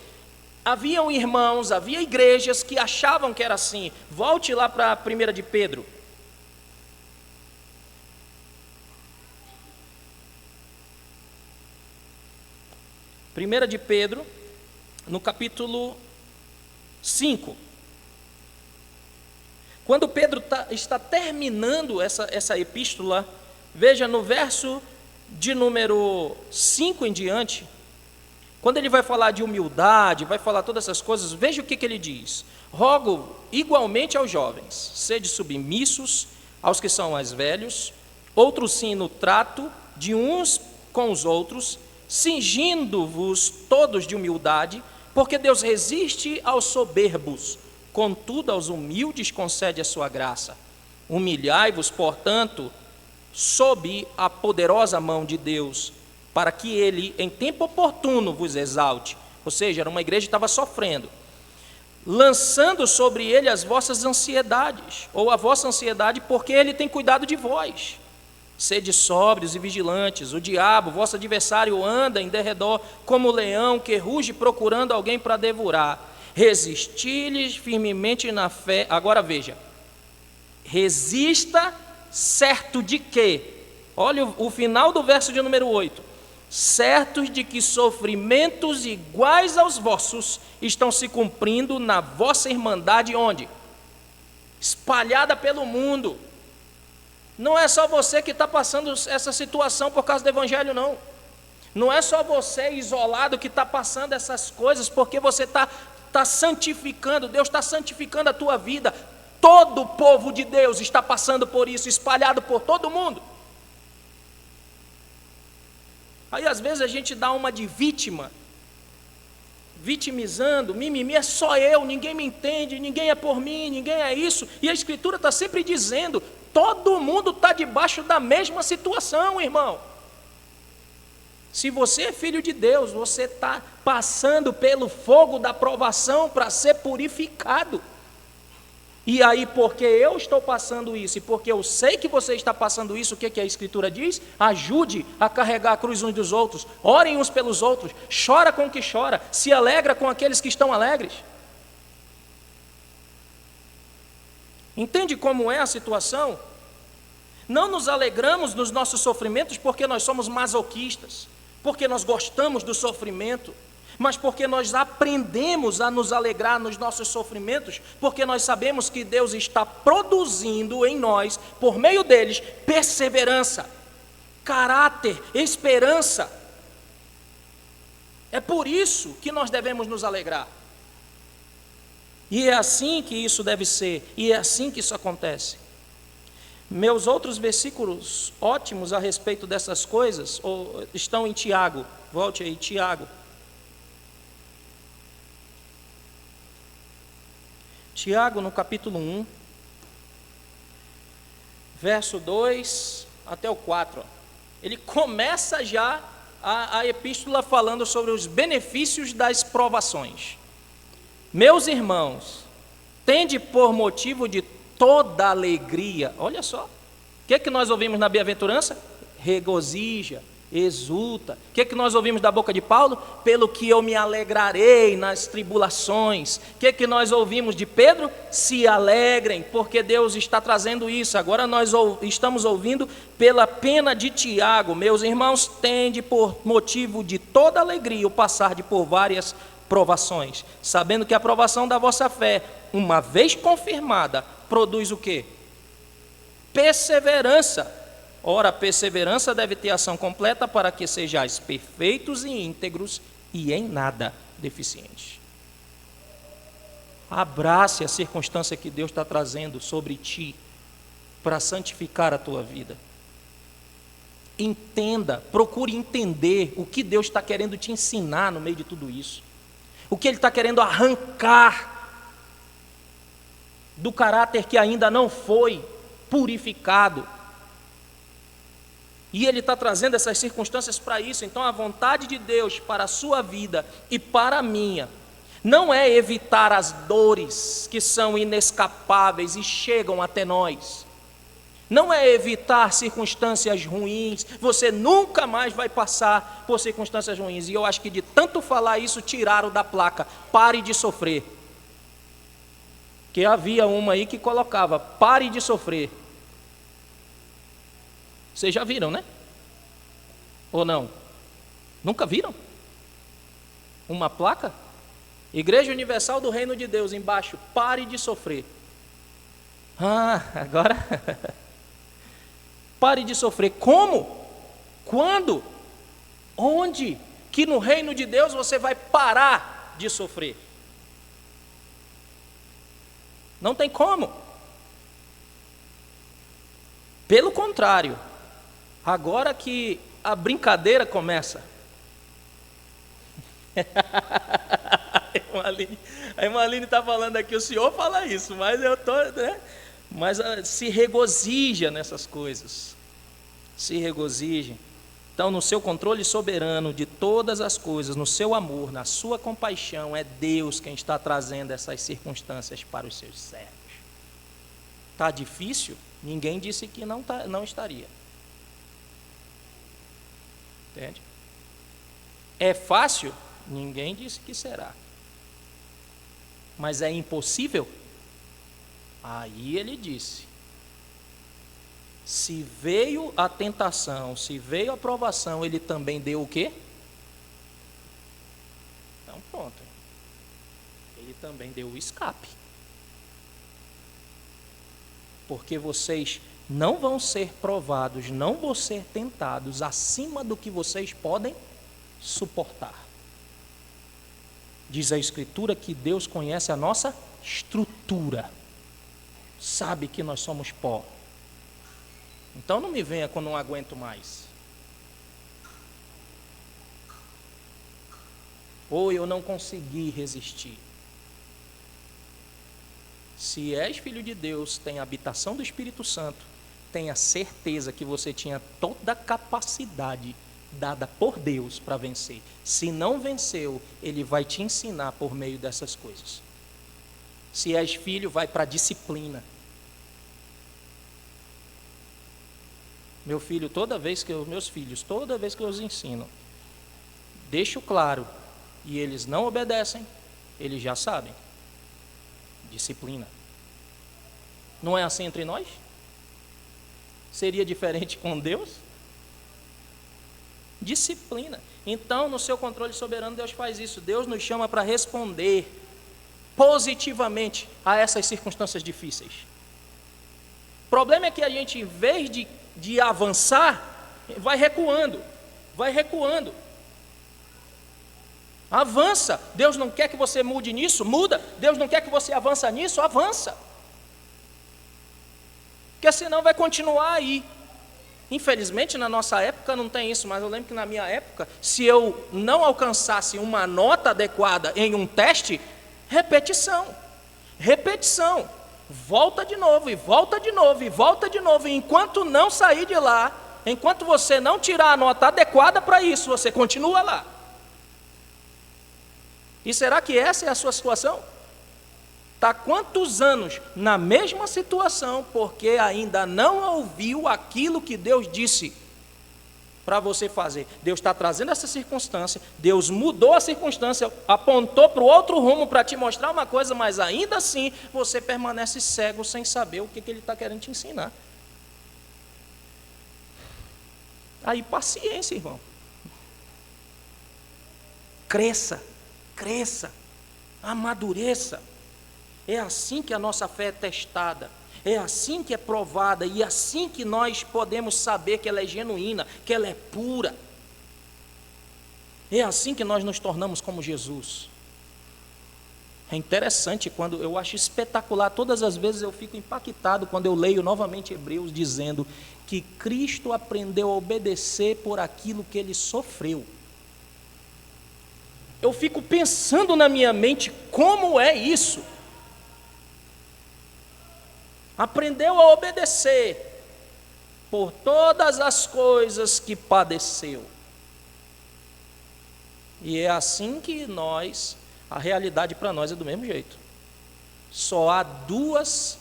[SPEAKER 1] Haviam irmãos, havia igrejas que achavam que era assim. Volte lá para 1 de Pedro. 1 de Pedro, no capítulo 5. Quando Pedro está terminando essa epístola, veja no verso de número 5 em diante, quando ele vai falar de humildade, vai falar todas essas coisas, veja o que ele diz: rogo igualmente aos jovens, sede submissos aos que são mais velhos, outros sim no trato de uns com os outros, cingindo-vos todos de humildade, porque Deus resiste aos soberbos, contudo aos humildes concede a sua graça. Humilhai-vos, portanto, sob a poderosa mão de Deus, para que Ele, em tempo oportuno, vos exalte. Ou seja, era uma igreja que estava sofrendo. Lançando sobre Ele as vossas ansiedades, ou a vossa ansiedade, porque Ele tem cuidado de vós. Sede sóbrios e vigilantes, o diabo, vosso adversário, anda em derredor como leão que ruge procurando alguém para devorar. Resisti-lhes firmemente na fé. Agora veja, resista certo de quê? Olha o final do verso de número 8. Certos de que sofrimentos iguais aos vossos estão se cumprindo na vossa irmandade, onde? Espalhada pelo mundo. Não é só você que está passando essa situação por causa do Evangelho, não. Não é só você isolado que está passando essas coisas porque você está santificando, Deus está santificando a tua vida. Todo o povo de Deus está passando por isso, espalhado por todo mundo. Aí às vezes a gente dá uma de vítima, vitimizando, mimimi, é só eu, ninguém me entende, ninguém é por mim, ninguém é isso. E a Escritura está sempre dizendo, todo mundo está debaixo da mesma situação, irmão. Se você é filho de Deus, você está passando pelo fogo da provação para ser purificado. E aí, porque eu estou passando isso, e porque eu sei que você está passando isso, o que a Escritura diz? Ajude a carregar a cruz uns dos outros, orem uns pelos outros, chora com o que chora, se alegra com aqueles que estão alegres. Entende como é a situação? Não nos alegramos nos nossos sofrimentos porque nós somos masoquistas, porque nós gostamos do sofrimento, mas porque nós aprendemos a nos alegrar nos nossos sofrimentos, porque nós sabemos que Deus está produzindo em nós, por meio deles, perseverança, caráter, esperança. É por isso que nós devemos nos alegrar. E é assim que isso deve ser, e é assim que isso acontece. Meus outros versículos ótimos a respeito dessas coisas estão em Tiago. Volte aí, Tiago. Tiago, no capítulo 1, verso 2 até o 4. Ele começa já a epístola falando sobre os benefícios das provações. Meus irmãos, tende por motivo de toda alegria. Olha só, o que é que nós ouvimos na bem-aventurança? Regozija, exulta. O que é que nós ouvimos da boca de Paulo? Pelo que eu me alegrarei nas tribulações. O que é que nós ouvimos de Pedro? Se alegrem, porque Deus está trazendo isso. Agora nós estamos ouvindo pela pena de Tiago. Meus irmãos, tende por motivo de toda alegria o passar por várias provações, sabendo que a provação da vossa fé, uma vez confirmada, produz o quê? Perseverança. Ora, a perseverança deve ter ação completa para que sejais perfeitos e íntegros e em nada deficientes. Abrace a circunstância que Deus está trazendo sobre ti para santificar a tua vida. Entenda, procure entender o que Deus está querendo te ensinar no meio de tudo isso. O que Ele está querendo arrancar do caráter que ainda não foi purificado. E Ele está trazendo essas circunstâncias para isso. Então a vontade de Deus para a sua vida e para a minha não é evitar as dores que são inescapáveis e chegam até nós. Não é evitar circunstâncias ruins. Você nunca mais vai passar por circunstâncias ruins. E eu acho que de tanto falar isso, tiraram da placa: pare de sofrer. Que havia uma aí que colocava: pare de sofrer. Vocês já viram, né? Ou não? Nunca viram? Uma placa? Igreja Universal do Reino de Deus, embaixo: pare de sofrer. Agora... Pare de sofrer. Como? Quando? Onde? Que no reino de Deus você vai parar de sofrer? Não tem como. Pelo contrário, agora que a brincadeira começa. A irmã Aline está falando aqui, o senhor fala isso, mas eu estou... né? Mas se regozija nessas coisas. Se regozije. Então, no seu controle soberano de todas as coisas, no seu amor, na sua compaixão, é Deus quem está trazendo essas circunstâncias para os seus servos. Está difícil? Ninguém disse que não estaria. Entende? É fácil? Ninguém disse que será. Mas é impossível? Aí ele disse: se veio a tentação, se veio a provação, ele também deu o quê? Então pronto. Ele também deu o escape. Porque vocês não vão ser provados, não vão ser tentados acima do que vocês podem suportar. Diz a Escritura que Deus conhece a nossa estrutura. Sabe que nós somos pó. Então não me venha quando não aguento mais. Ou eu não consegui resistir. Se és filho de Deus, tem a habitação do Espírito Santo, tenha certeza que você tinha toda a capacidade dada por Deus para vencer. Se não venceu, Ele vai te ensinar por meio dessas coisas. Se és filho, vai para a disciplina. Meus filhos, toda vez que eu os ensino, deixo claro, e eles não obedecem, eles já sabem. Disciplina. Não é assim entre nós? Seria diferente com Deus? Disciplina. Então, no seu controle soberano, Deus faz isso. Deus nos chama para responder positivamente a essas circunstâncias difíceis. O problema é que a gente, em vez de avançar, vai recuando. Avança. Deus não quer que você mude nisso? Muda. Deus não quer que você avance nisso? Avança. Porque senão vai continuar aí. Infelizmente, na nossa época não tem isso, mas eu lembro que na minha época, se eu não alcançasse uma nota adequada em um teste, repetição. Volta de novo, e volta de novo, e volta de novo. E enquanto não sair de lá, enquanto você não tirar a nota adequada para isso, você continua lá. E será que essa é a sua situação? Está quantos anos na mesma situação, porque ainda não ouviu aquilo que Deus disse para você fazer? Deus está trazendo essa circunstância, Deus mudou a circunstância, apontou para o outro rumo para te mostrar uma coisa, mas ainda assim você permanece cego sem saber o que Ele está querendo te ensinar. Aí paciência, irmão. Cresça, amadureça. É assim que a nossa fé é testada, é assim que é provada, e é assim que nós podemos saber que ela é genuína, que ela é pura. É assim que nós nos tornamos como Jesus. É interessante, quando eu acho espetacular, todas as vezes eu fico impactado quando eu leio novamente Hebreus dizendo que Cristo aprendeu a obedecer por aquilo que Ele sofreu. Eu fico pensando na minha mente como é isso. Aprendeu a obedecer por todas as coisas que padeceu. E é assim que a realidade para nós é do mesmo jeito. Só há duas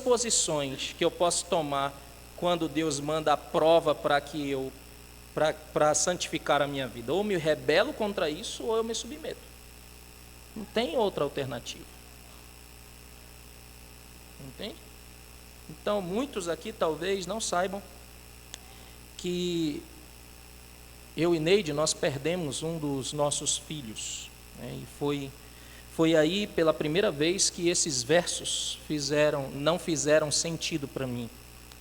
[SPEAKER 1] posições que eu posso tomar quando Deus manda a prova para santificar a minha vida. Ou me rebelo contra isso, ou eu me submeto. Não tem outra alternativa. Entende? Então, muitos aqui talvez não saibam que eu e Neide, nós perdemos um dos nossos filhos. E foi aí pela primeira vez que esses versos não fizeram sentido para mim.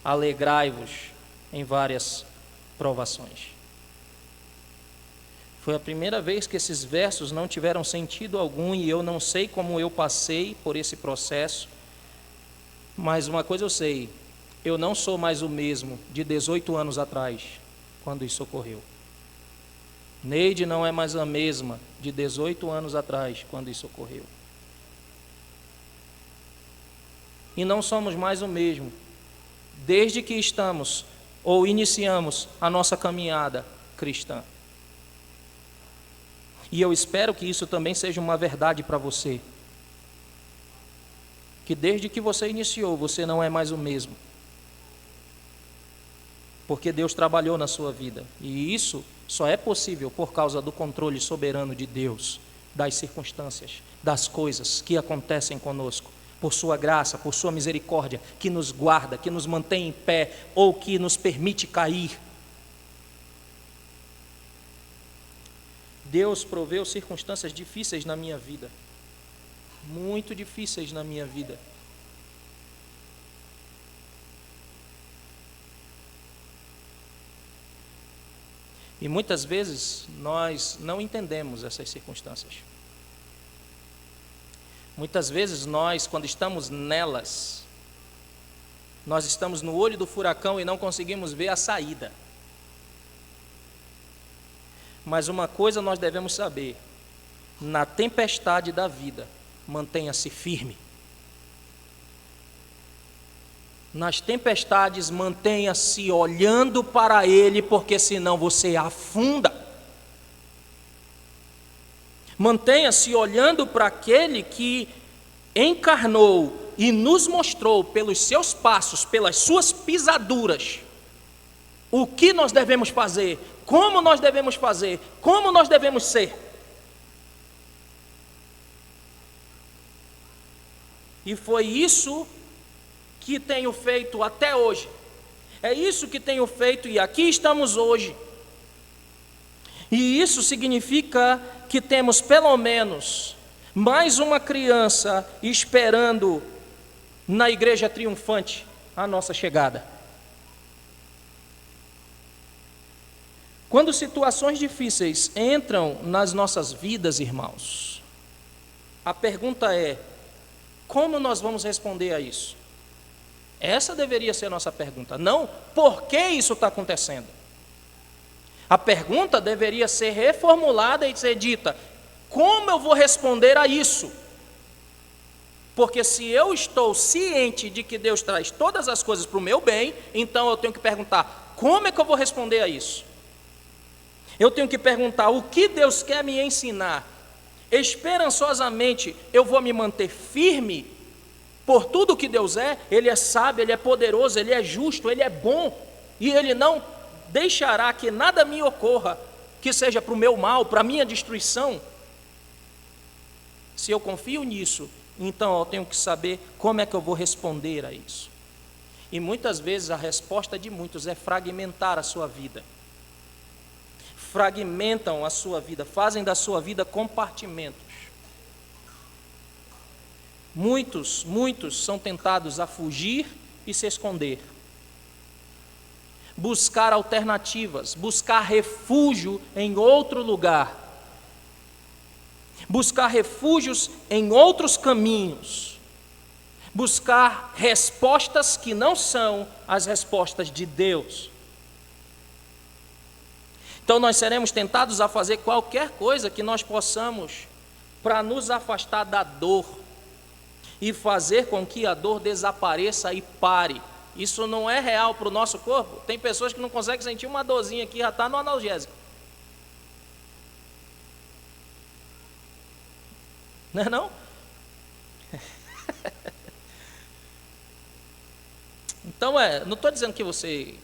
[SPEAKER 1] Alegrai-vos em várias provações. Foi a primeira vez que esses versos não tiveram sentido algum, e eu não sei como eu passei por esse processo. Mas uma coisa eu sei, eu não sou mais o mesmo de 18 anos atrás, quando isso ocorreu. Neide não é mais a mesma de 18 anos atrás, quando isso ocorreu. E não somos mais o mesmo, desde que estamos, ou iniciamos, a nossa caminhada cristã. E eu espero que isso também seja uma verdade para você. Que desde que você iniciou, você não é mais o mesmo. Porque Deus trabalhou na sua vida. E isso só é possível por causa do controle soberano de Deus, das circunstâncias, das coisas que acontecem conosco. Por sua graça, por sua misericórdia, que nos guarda, que nos mantém em pé, ou que nos permite cair. Deus proveu circunstâncias difíceis na minha vida. Muito difíceis na minha vida. E muitas vezes nós não entendemos essas circunstâncias. Muitas vezes nós, quando estamos nelas, nós estamos no olho do furacão e não conseguimos ver a saída. Mas uma coisa nós devemos saber: na tempestade da vida, mantenha-se firme. Nas tempestades, mantenha-se olhando para Ele, porque senão você afunda. Mantenha-se olhando para aquele que encarnou e nos mostrou pelos seus passos, pelas suas pisaduras, o que nós devemos fazer, como nós devemos fazer, como nós devemos ser. E foi isso que tenho feito até hoje. É isso que tenho feito e aqui estamos hoje. E isso significa que temos pelo menos mais uma criança esperando na igreja triunfante a nossa chegada. Quando situações difíceis entram nas nossas vidas, irmãos, a pergunta é: como nós vamos responder a isso? Essa deveria ser a nossa pergunta, não por que isso está acontecendo. A pergunta deveria ser reformulada e ser dita: como eu vou responder a isso? Porque se eu estou ciente de que Deus traz todas as coisas para o meu bem, então eu tenho que perguntar: como é que eu vou responder a isso? Eu tenho que perguntar: o que Deus quer me ensinar? Esperançosamente, eu vou me manter firme por tudo que Deus é. Ele é sábio, Ele é poderoso, Ele é justo, Ele é bom, e Ele não deixará que nada me ocorra que seja para o meu mal, para a minha destruição. Se eu confio nisso, então eu tenho que saber como é que eu vou responder a isso. E muitas vezes a resposta de muitos é fragmentar a sua vida. Fragmentam a sua vida, fazem da sua vida compartimentos. Muitos são tentados a fugir e se esconder. Buscar alternativas, buscar refúgio em outro lugar. Buscar refúgios em outros caminhos. Buscar respostas que não são as respostas de Deus. Então nós seremos tentados a fazer qualquer coisa que nós possamos para nos afastar da dor e fazer com que a dor desapareça e pare. Isso não é real para o nosso corpo. Tem pessoas que não conseguem sentir uma dorzinha aqui, já está no analgésico. Não é não? Então não estou dizendo que você...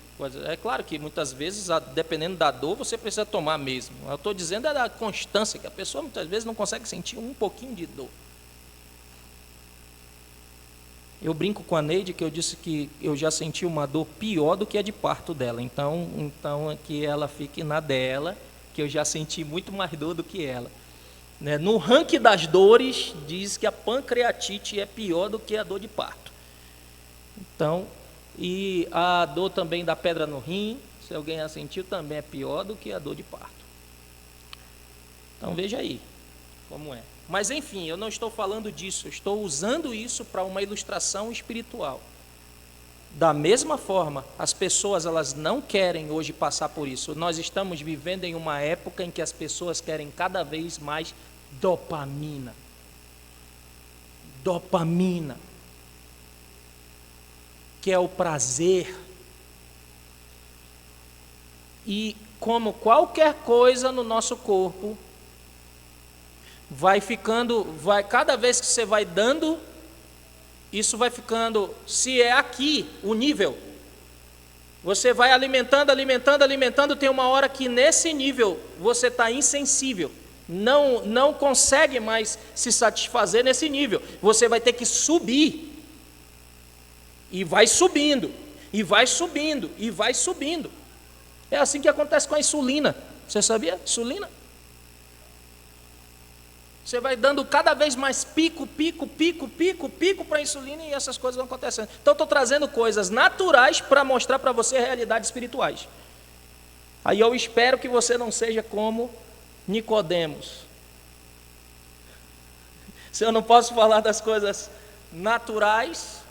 [SPEAKER 1] É claro que muitas vezes, dependendo da dor, você precisa tomar mesmo. Eu estou dizendo da constância, que a pessoa muitas vezes não consegue sentir um pouquinho de dor. Eu brinco com a Neide que eu disse que eu já senti uma dor pior do que a de parto dela. Então que ela fique na dela, que eu já senti muito mais dor do que ela. No ranking das dores, diz que a pancreatite é pior do que a dor de parto. Então... E a dor também da pedra no rim, se alguém já sentiu, também é pior do que a dor de parto. Então veja aí como é. Mas enfim, eu não estou falando disso, eu estou usando isso para uma ilustração espiritual. Da mesma forma, as pessoas elas não querem hoje passar por isso. Nós estamos vivendo em uma época em que as pessoas querem cada vez mais dopamina. Dopamina. Que é o prazer. E como qualquer coisa no nosso corpo, cada vez que você vai dando, isso vai ficando, se é aqui o nível, você vai alimentando, tem uma hora que nesse nível você está insensível, não consegue mais se satisfazer nesse nível, você vai ter que subir. E vai subindo, e vai subindo, e vai subindo. É assim que acontece com a insulina. Você sabia? Insulina. Você vai dando cada vez mais pico para a insulina e essas coisas vão acontecendo. Então, estou trazendo coisas naturais para mostrar para você realidades espirituais. Aí eu espero que você não seja como Nicodemos. Se eu não posso falar das coisas naturais,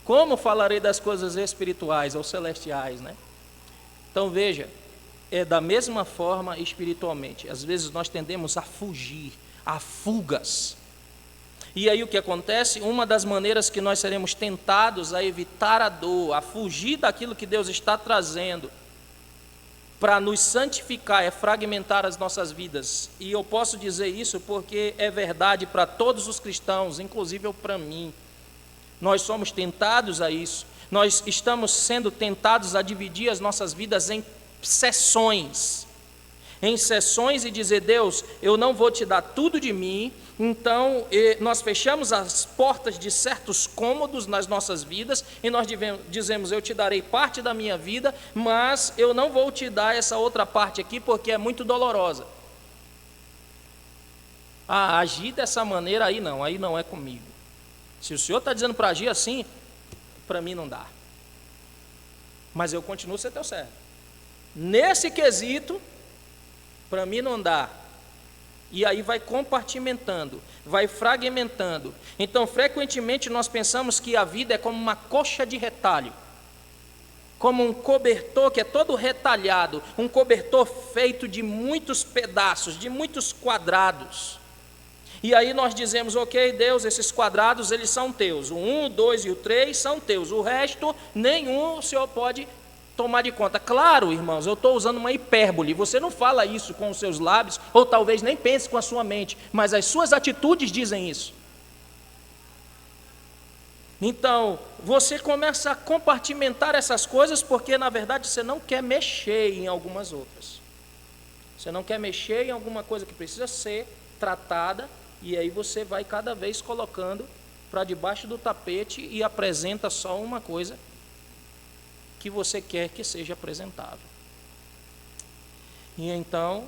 [SPEAKER 1] como falarei das coisas espirituais ou celestiais, né? Então veja, é da mesma forma espiritualmente. Às vezes nós tendemos a fugir, a fugas. E aí o que acontece? Uma das maneiras que nós seremos tentados a evitar a dor, a fugir daquilo que Deus está trazendo para nos santificar, é fragmentar as nossas vidas. E eu posso dizer isso porque é verdade para todos os cristãos, inclusive para mim. Nós somos tentados a isso. Nós estamos sendo tentados a dividir as nossas vidas em seções. em sessões e dizer: Deus, eu não vou te dar tudo de mim. Então nós fechamos as portas de certos cômodos nas nossas vidas e nós dizemos: eu te darei parte da minha vida, mas eu não vou te dar essa outra parte aqui porque é muito dolorosa. Agir dessa maneira aí não é comigo. Se o Senhor está dizendo para agir assim, para mim não dá. Mas eu continuo a ser teu servo. Nesse quesito, para mim não dá. E aí vai compartimentando, vai fragmentando. Então, frequentemente nós pensamos que a vida é como uma coxa de retalho, como um cobertor que é todo retalhado, um cobertor feito de muitos pedaços, de muitos quadrados. E aí nós dizemos: ok, Deus, esses quadrados eles são teus, o 1, o 2 e o 3 são teus, o resto nenhum o Senhor pode tomar de conta. Claro, irmãos, eu estou usando uma hipérbole, você não fala isso com os seus lábios, ou talvez nem pense com a sua mente, mas as suas atitudes dizem isso. Então, você começa a compartimentar essas coisas porque, na verdade, você não quer mexer em algumas outras. Você não quer mexer em alguma coisa que precisa ser tratada, e aí você vai cada vez colocando para debaixo do tapete e apresenta só uma coisa que você quer que seja apresentável. E então,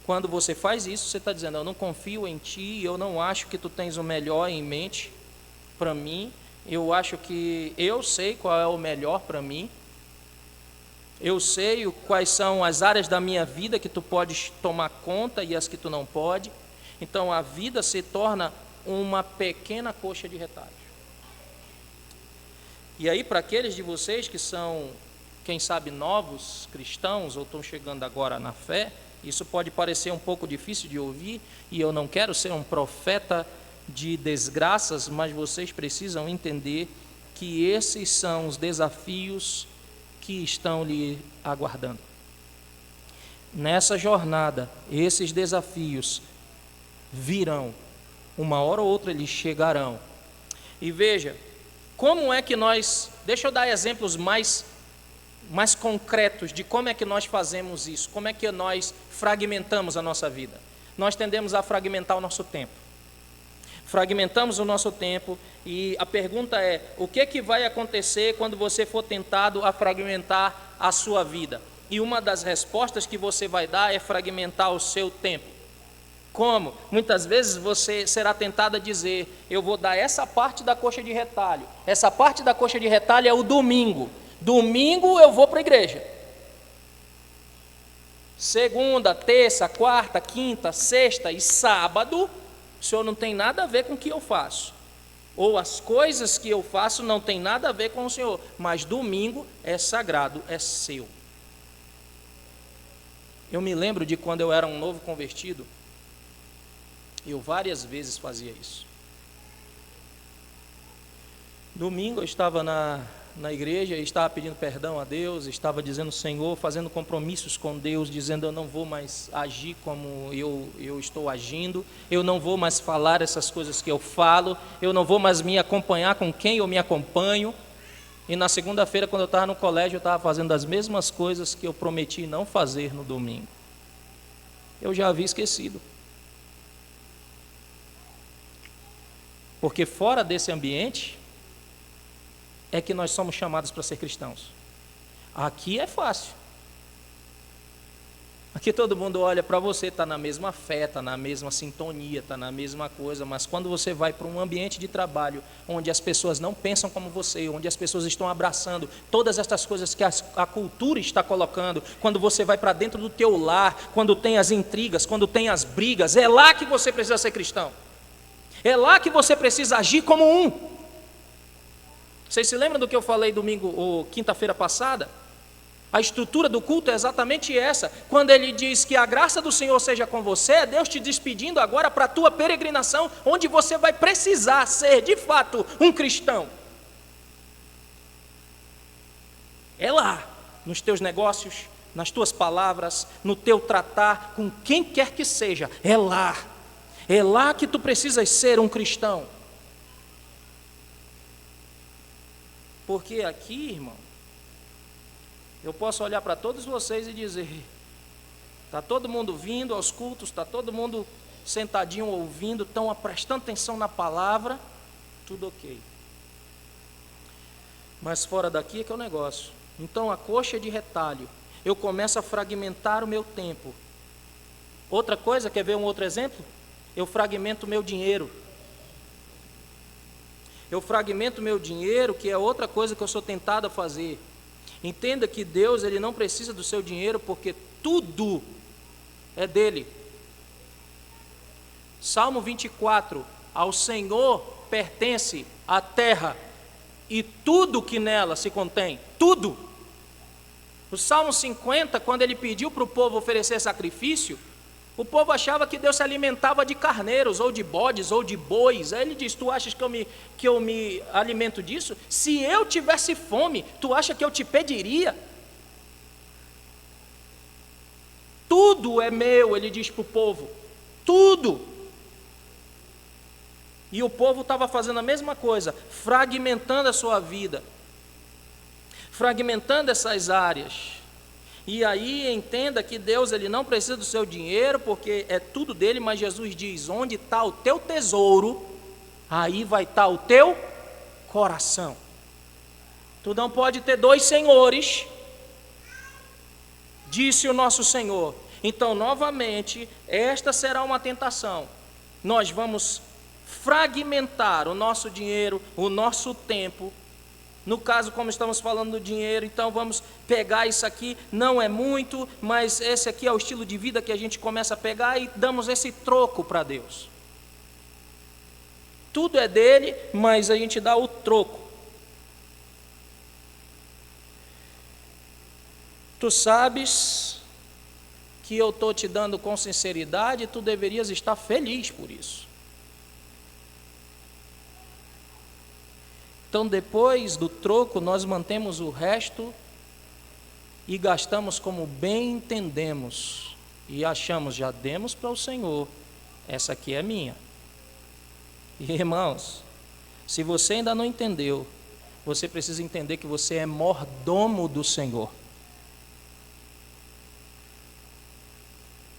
[SPEAKER 1] quando você faz isso, você está dizendo: eu não confio em ti, eu não acho que tu tens o melhor em mente para mim, eu acho que eu sei qual é o melhor para mim, eu sei quais são as áreas da minha vida que tu podes tomar conta e as que tu não pode. Então a vida se torna uma pequena coxa de retalhos. E aí, para aqueles de vocês que são, quem sabe, novos cristãos ou estão chegando agora na fé, isso pode parecer um pouco difícil de ouvir, e eu não quero ser um profeta de desgraças, mas vocês precisam entender que esses são os desafios que estão lhe aguardando. Nessa jornada, esses desafios virão, uma hora ou outra eles chegarão. E veja, como é que nós, deixa eu dar exemplos mais concretos de como é que nós fazemos isso, como é que nós fragmentamos a nossa vida. Nós tendemos a fragmentar o nosso tempo. Fragmentamos o nosso tempo, e a pergunta é: o que vai acontecer quando você for tentado a fragmentar a sua vida? E uma das respostas que você vai dar é fragmentar o seu tempo. Como? Muitas vezes você será tentado a dizer: eu vou dar essa parte da coxa de retalho. Essa parte da coxa de retalho é o domingo. Domingo eu vou para a igreja. Segunda, terça, quarta, quinta, sexta e sábado, o Senhor não tem nada a ver com o que eu faço. Ou as coisas que eu faço não tem nada a ver com o Senhor. Mas domingo é sagrado, é seu. Eu me lembro de quando eu era um novo convertido, eu várias vezes fazia isso. Domingo eu estava na igreja e estava pedindo perdão a Deus, estava dizendo: Senhor, fazendo compromissos com Deus, dizendo: eu não vou mais agir como eu estou agindo, eu não vou mais falar essas coisas que eu falo, eu não vou mais me acompanhar com quem eu me acompanho. E na segunda-feira, quando eu estava no colégio, eu estava fazendo as mesmas coisas que eu prometi não fazer no domingo. Eu já havia esquecido. Porque fora desse ambiente é que nós somos chamados para ser cristãos. Aqui é fácil. Aqui todo mundo olha para você, está na mesma fé, está na mesma sintonia, está na mesma coisa, mas quando você vai para um ambiente de trabalho onde as pessoas não pensam como você, onde as pessoas estão abraçando todas essas coisas que a cultura está colocando, quando você vai para dentro do teu lar, quando tem as intrigas, quando tem as brigas, é lá que você precisa ser cristão. É lá que você precisa agir como um. Vocês se lembram do que eu falei domingo ou quinta-feira passada? A estrutura do culto é exatamente essa. Quando ele diz que a graça do Senhor seja com você, é Deus te despedindo agora para a tua peregrinação, onde você vai precisar ser de fato um cristão. É lá, nos teus negócios, nas tuas palavras, no teu tratar com quem quer que seja. É lá. É lá que tu precisas ser um cristão. Porque aqui, irmão, eu posso olhar para todos vocês e dizer: Está todo mundo vindo aos cultos, está todo mundo sentadinho ouvindo, estão prestando atenção na palavra, tudo ok. Mas fora daqui é que é o negócio. Então a coxa de retalho, eu começo a fragmentar o meu tempo. Outra coisa, quer ver um outro exemplo? Eu fragmento o meu dinheiro. Eu fragmento o meu dinheiro, que é outra coisa que eu sou tentado a fazer. Entenda que Deus, Ele não precisa do seu dinheiro, porque tudo é dele. Salmo 24, ao Senhor pertence a terra e tudo que nela se contém, tudo. O Salmo 50, quando ele pediu para o povo oferecer sacrifício, o povo achava que Deus se alimentava de carneiros, ou de bodes, ou de bois. Aí ele diz, tu achas que eu me alimento disso? Se eu tivesse fome, tu acha que eu te pediria? Tudo é meu, ele diz para o povo, tudo. E o povo estava fazendo a mesma coisa, fragmentando a sua vida, fragmentando essas áreas. E aí entenda que Deus, Ele não precisa do seu dinheiro, porque é tudo dele, mas Jesus diz, onde está o teu tesouro, aí vai estar o teu coração. Tu não pode ter dois senhores, disse o nosso Senhor. Então, novamente, esta será uma tentação. Nós vamos fragmentar o nosso dinheiro, o nosso tempo. No caso, como estamos falando do dinheiro, então vamos pegar isso aqui, não é muito, mas esse aqui é o estilo de vida que a gente começa a pegar e damos esse troco para Deus. Tudo é dele, mas a gente dá o troco. Tu sabes que eu estou te dando com sinceridade, tu deverias estar feliz por isso. Então, depois do troco, nós mantemos o resto e gastamos como bem entendemos. E achamos, já demos para o Senhor, essa aqui é minha. E, irmãos, se você ainda não entendeu, você precisa entender que você é mordomo do Senhor.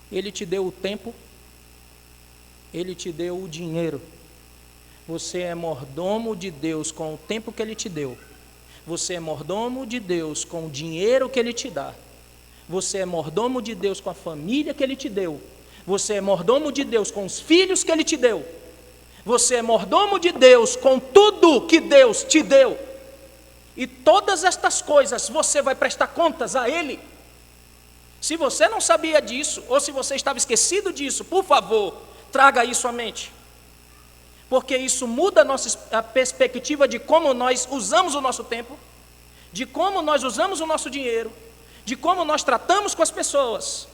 [SPEAKER 1] Ele te deu o tempo, Ele te deu o dinheiro. Você é mordomo de Deus com o tempo que Ele te deu. Você é mordomo de Deus com o dinheiro que Ele te dá. Você é mordomo de Deus com a família que Ele te deu. Você é mordomo de Deus com os filhos que Ele te deu. Você é mordomo de Deus com tudo que Deus te deu. E todas estas coisas você vai prestar contas a Ele. Se você não sabia disso, ou se você estava esquecido disso, por favor, traga isso à mente. Porque isso muda a perspectiva de como nós usamos o nosso tempo, de como nós usamos o nosso dinheiro, de como nós tratamos com as pessoas.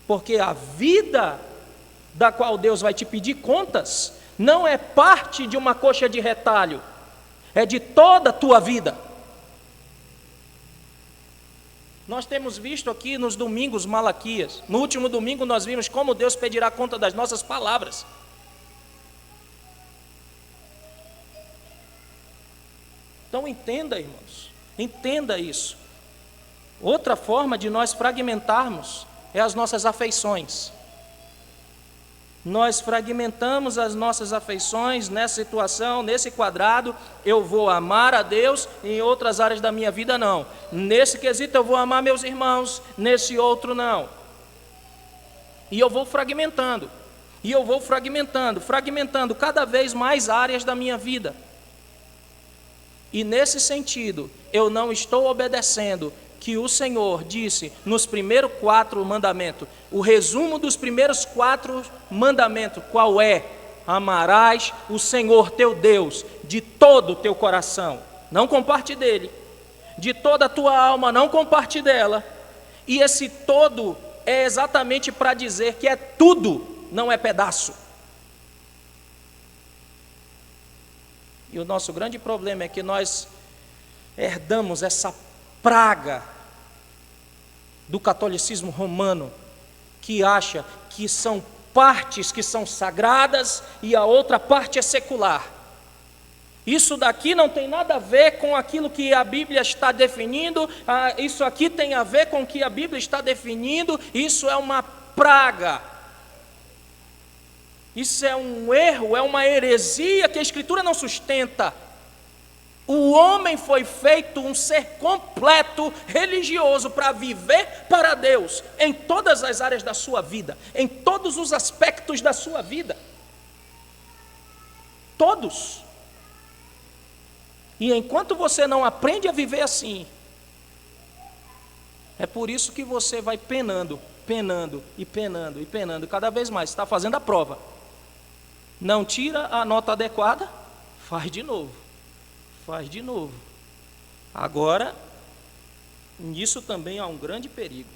[SPEAKER 1] Porque a vida da qual Deus vai te pedir contas não é parte de uma coxa de retalho, é de toda a tua vida. Nós temos visto aqui nos domingos Malaquias. No último domingo nós vimos como Deus pedirá conta das nossas palavras. Então entenda, irmãos, entenda isso. Outra forma de nós fragmentarmos é as nossas afeições. Nós fragmentamos as nossas afeições nessa situação, nesse quadrado. Eu vou amar a Deus, em outras áreas da minha vida não. Nesse quesito eu vou amar meus irmãos, nesse outro não. E eu vou fragmentando, fragmentando cada vez mais áreas da minha vida. E nesse sentido, eu não estou obedecendo que o Senhor disse nos primeiros 4 mandamentos. O resumo dos primeiros 4 mandamentos, qual é? Amarás o Senhor teu Deus de todo o teu coração, não comparte dele. De toda a tua alma, não comparte dela. E esse todo é exatamente para dizer que é tudo, não é pedaço. E o nosso grande problema é que nós herdamos essa praga do catolicismo romano, que acha que são partes que são sagradas e a outra parte é secular. Isso daqui não tem nada a ver com aquilo que a Bíblia está definindo, isso aqui tem a ver com o que a Bíblia está definindo, isso é uma praga. Isso é um erro, é uma heresia que a Escritura não sustenta. O homem foi feito um ser completo, religioso, para viver para Deus, em todas as áreas da sua vida, em todos os aspectos da sua vida. Todos. E enquanto você não aprende a viver assim, é por isso que você vai penando e penando, cada vez mais, está fazendo a prova. Não tira a nota adequada, faz de novo. Agora, nisso também há um grande perigo.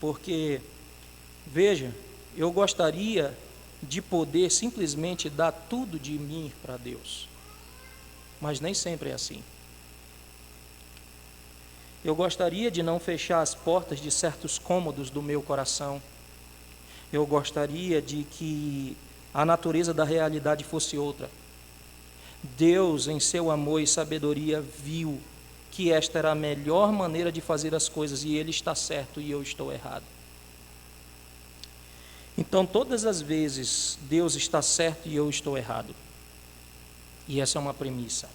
[SPEAKER 1] Porque, veja, eu gostaria de poder simplesmente dar tudo de mim para Deus, mas nem sempre é assim. Eu gostaria de não fechar as portas de certos cômodos do meu coração. Eu gostaria de que a natureza da realidade fosse outra. Deus, em seu amor e sabedoria, viu que esta era a melhor maneira de fazer as coisas, e Ele está certo e eu estou errado. Então, todas as vezes, Deus está certo e eu estou errado. E essa é uma premissa.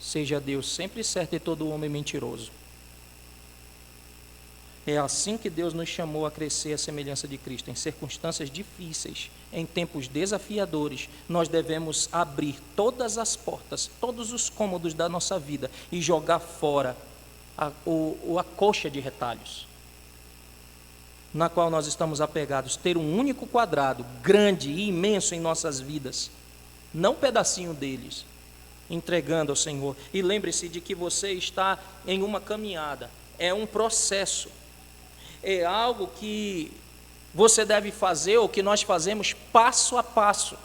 [SPEAKER 1] Seja Deus sempre certo e todo homem mentiroso. É assim que Deus nos chamou a crescer à semelhança de Cristo. Em circunstâncias difíceis, em tempos desafiadores, nós devemos abrir todas as portas, todos os cômodos da nossa vida e jogar fora a coxa de retalhos, na qual nós estamos apegados. Ter um único quadrado, grande e imenso em nossas vidas, não um pedacinho deles, entregando ao Senhor. E lembre-se de que você está em uma caminhada, é um processo. É algo que você deve fazer, ou que nós fazemos passo a passo.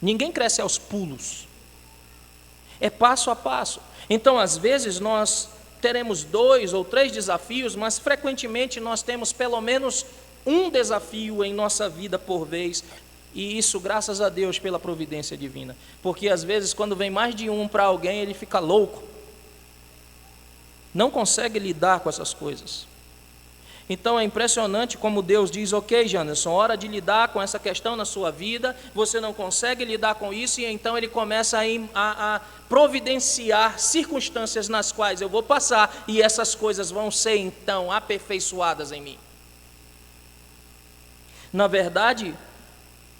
[SPEAKER 1] Ninguém cresce aos pulos. É passo a passo. Então, às vezes, nós teremos 2 ou 3 desafios, mas frequentemente nós temos pelo menos um desafio em nossa vida por vez. E isso, graças a Deus, pela providência divina. Porque, às vezes, quando vem mais de um para alguém, ele fica louco. Não consegue lidar com essas coisas. Então é impressionante como Deus diz: ok, Janderson, hora de lidar com essa questão na sua vida, você não consegue lidar com isso, e então Ele começa a providenciar circunstâncias nas quais eu vou passar, e essas coisas vão ser então aperfeiçoadas em mim. Na verdade,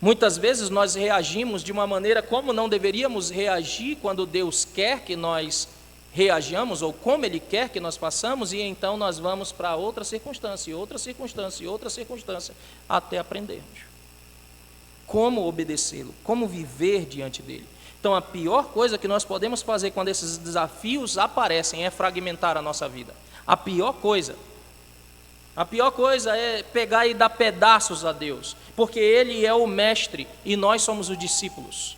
[SPEAKER 1] muitas vezes nós reagimos de uma maneira como não deveríamos reagir quando Deus quer que nós reajamos, ou como Ele quer que nós façamos, e então nós vamos para outra circunstância, até aprendermos como obedecê-lo, como viver diante dEle. Então a pior coisa que nós podemos fazer quando esses desafios aparecem é fragmentar a nossa vida. A pior coisa é pegar e dar pedaços a Deus, porque Ele é o mestre e nós somos os discípulos.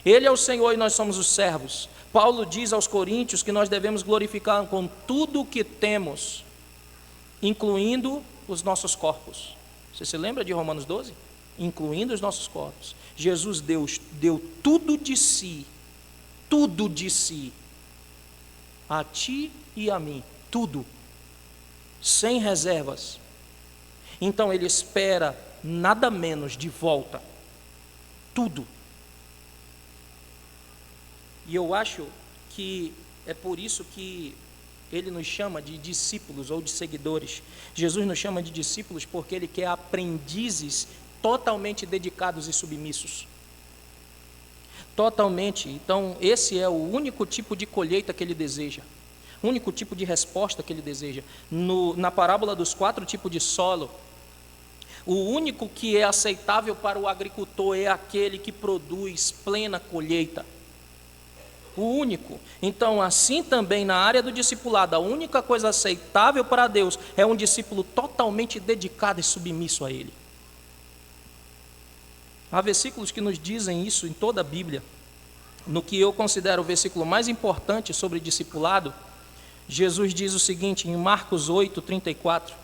[SPEAKER 1] Ele é o Senhor e nós somos os servos. Paulo diz aos Coríntios que nós devemos glorificar com tudo o que temos, incluindo os nossos corpos. Você se lembra de Romanos 12? Incluindo os nossos corpos. Jesus deu tudo de si, a ti e a mim, tudo, sem reservas. Então Ele espera nada menos de volta, tudo. E eu acho que é por isso que Ele nos chama de discípulos ou de seguidores. Jesus nos chama de discípulos porque Ele quer aprendizes totalmente dedicados e submissos. Totalmente. Então, esse é o único tipo de colheita que Ele deseja. O único tipo de resposta que Ele deseja. Na parábola dos 4 tipos de solo, o único que é aceitável para o agricultor é aquele que produz plena colheita. O único. Então, assim também na área do discipulado, a única coisa aceitável para Deus é um discípulo totalmente dedicado e submisso a Ele. Há versículos que nos dizem isso em toda a Bíblia. No que eu considero o versículo mais importante sobre discipulado, Jesus diz o seguinte, em Marcos 8, 34.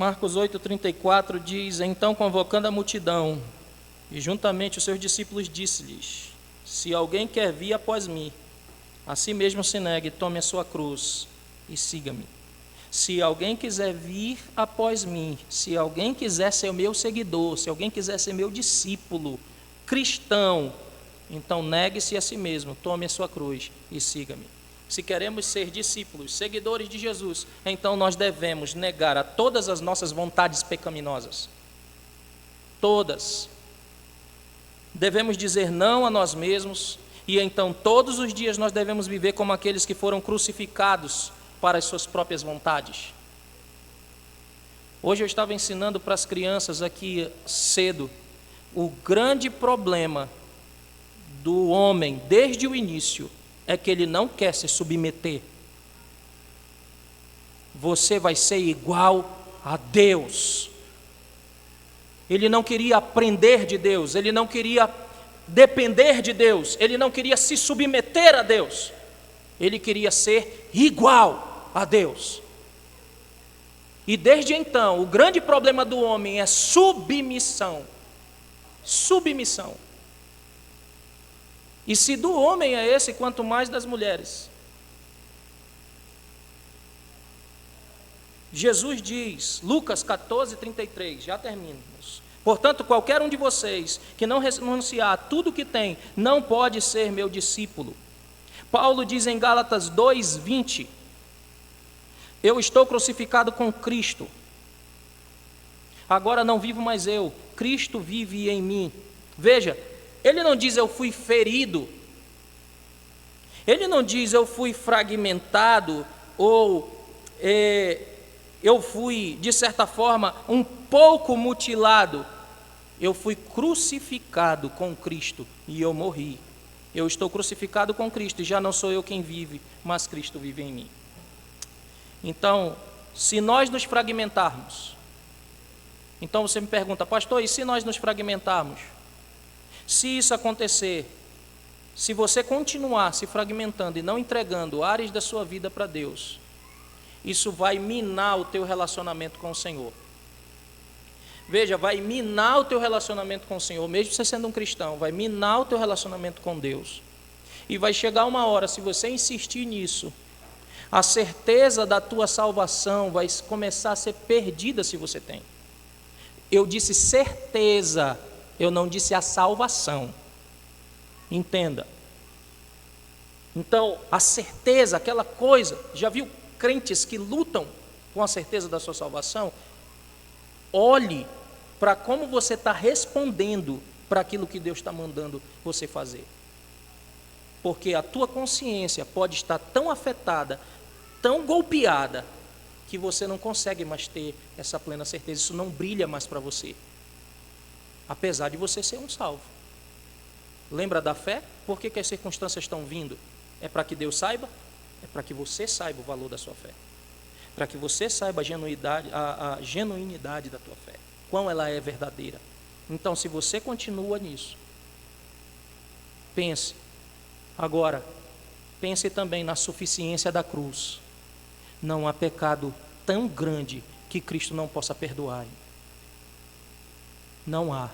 [SPEAKER 1] Marcos 8,34 diz: então, convocando a multidão, e juntamente os seus discípulos, disse-lhes: se alguém quer vir após mim, a si mesmo se negue, tome a sua cruz e siga-me. Se alguém quiser vir após mim, se alguém quiser ser meu seguidor, se alguém quiser ser meu discípulo, cristão, então negue-se a si mesmo, tome a sua cruz e siga-me. Se queremos ser discípulos, seguidores de Jesus, então nós devemos negar a todas as nossas vontades pecaminosas. Todas. Devemos dizer não a nós mesmos, e então todos os dias nós devemos viver como aqueles que foram crucificados para as suas próprias vontades. Hoje eu estava ensinando para as crianças aqui cedo o grande problema do homem desde o início é que ele não quer se submeter. Você vai ser igual a Deus. Ele não queria aprender de Deus, ele não queria depender de Deus, ele não queria se submeter a Deus, ele queria ser igual a Deus. E desde então, o grande problema do homem é submissão. Submissão. E se do homem é esse, quanto mais das mulheres. Jesus diz, Lucas 14:33, já terminamos. Portanto, qualquer um de vocês que não renunciar a tudo que tem, não pode ser meu discípulo. Paulo diz em Gálatas 2:20, eu estou crucificado com Cristo. Agora não vivo mais eu, Cristo vive em mim. Veja, ele não diz eu fui ferido, ele não diz eu fui fragmentado, ou eu fui, de certa forma, um pouco mutilado. Eu fui crucificado com Cristo e eu morri. Eu estou crucificado com Cristo e já não sou eu quem vive, mas Cristo vive em mim. Então, se nós nos fragmentarmos, então você me pergunta, pastor, e se nós nos fragmentarmos? Se isso acontecer, se você continuar se fragmentando e não entregando áreas da sua vida para Deus, isso vai minar o teu relacionamento com o Senhor. Veja, vai minar o teu relacionamento com o Senhor, mesmo você sendo um cristão, vai minar o teu relacionamento com Deus. E vai chegar uma hora, se você insistir nisso, a certeza da tua salvação vai começar a ser perdida se você tem. Eu disse certeza, eu não disse a salvação. Entenda. Então, a certeza, aquela coisa, já viu crentes que lutam com a certeza da sua salvação? Olhe para como você está respondendo para aquilo que Deus está mandando você fazer. Porque a tua consciência pode estar tão afetada, tão golpeada, que você não consegue mais ter essa plena certeza, isso não brilha mais para você, apesar de você ser um salvo. Lembra da fé? Por que as circunstâncias estão vindo? É para que Deus saiba? É para que você saiba o valor da sua fé, para que você saiba a genuinidade da tua fé, quão ela é verdadeira. Então, se você continua nisso, pense. Agora, pense também na suficiência da cruz. Não há pecado tão grande que Cristo não possa perdoar. Não há.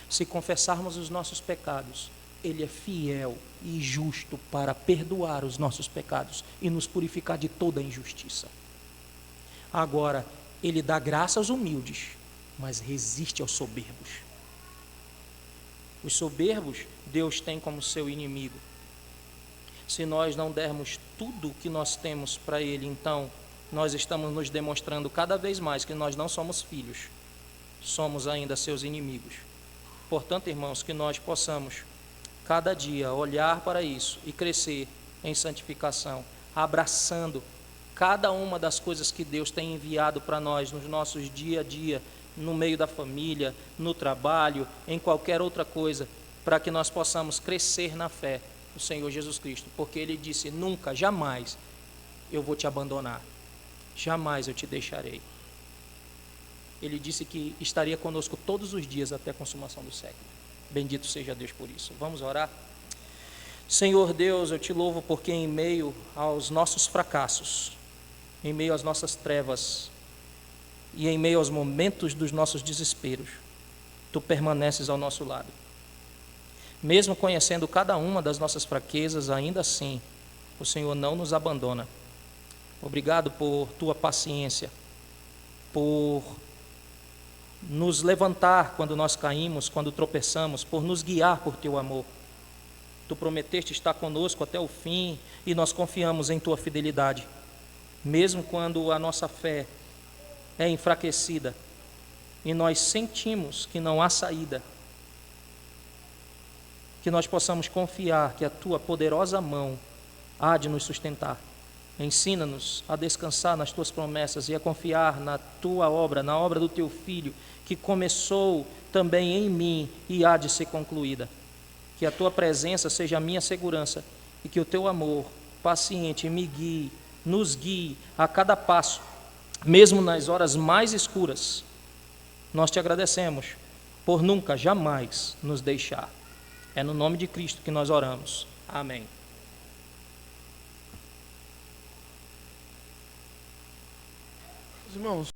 [SPEAKER 1] Se confessarmos os nossos pecados, Ele é fiel e justo para perdoar os nossos pecados e nos purificar de toda injustiça. Agora, Ele dá graça aos humildes, mas resiste aos soberbos. Os soberbos, Deus tem como seu inimigo. Se nós não dermos tudo o que nós temos para Ele, então nós estamos nos demonstrando cada vez mais que nós não somos filhos, somos ainda seus inimigos. Portanto, irmãos, que nós possamos cada dia olhar para isso e crescer em santificação, abraçando cada uma das coisas que Deus tem enviado para nós nos nossos dia a dia, no meio da família, no trabalho, em qualquer outra coisa, para que nós possamos crescer na fé do Senhor Jesus Cristo, porque Ele disse, nunca, jamais eu vou te abandonar, jamais eu te deixarei. Ele disse que estaria conosco todos os dias até a consumação do século. Bendito seja Deus por isso. Vamos orar? Senhor Deus, eu te louvo porque em meio aos nossos fracassos, em meio às nossas trevas, e em meio aos momentos dos nossos desesperos, Tu permaneces ao nosso lado. Mesmo conhecendo cada uma das nossas fraquezas, ainda assim, o Senhor não nos abandona. Obrigado por Tua paciência, por nos levantar quando nós caímos, quando tropeçamos, por nos guiar por Teu amor. Tu prometeste estar conosco até o fim e nós confiamos em Tua fidelidade. Mesmo quando a nossa fé é enfraquecida e nós sentimos que não há saída, que nós possamos confiar que a Tua poderosa mão há de nos sustentar. Ensina-nos a descansar nas Tuas promessas e a confiar na Tua obra, na obra do Teu Filho, que começou também em mim e há de ser concluída. Que a Tua presença seja a minha segurança e que o Teu amor paciente me guie, nos guie a cada passo, mesmo nas horas mais escuras. Nós Te agradecemos por nunca, jamais nos deixar. É no nome de Cristo que nós oramos. Amém.
[SPEAKER 2] Irmãos,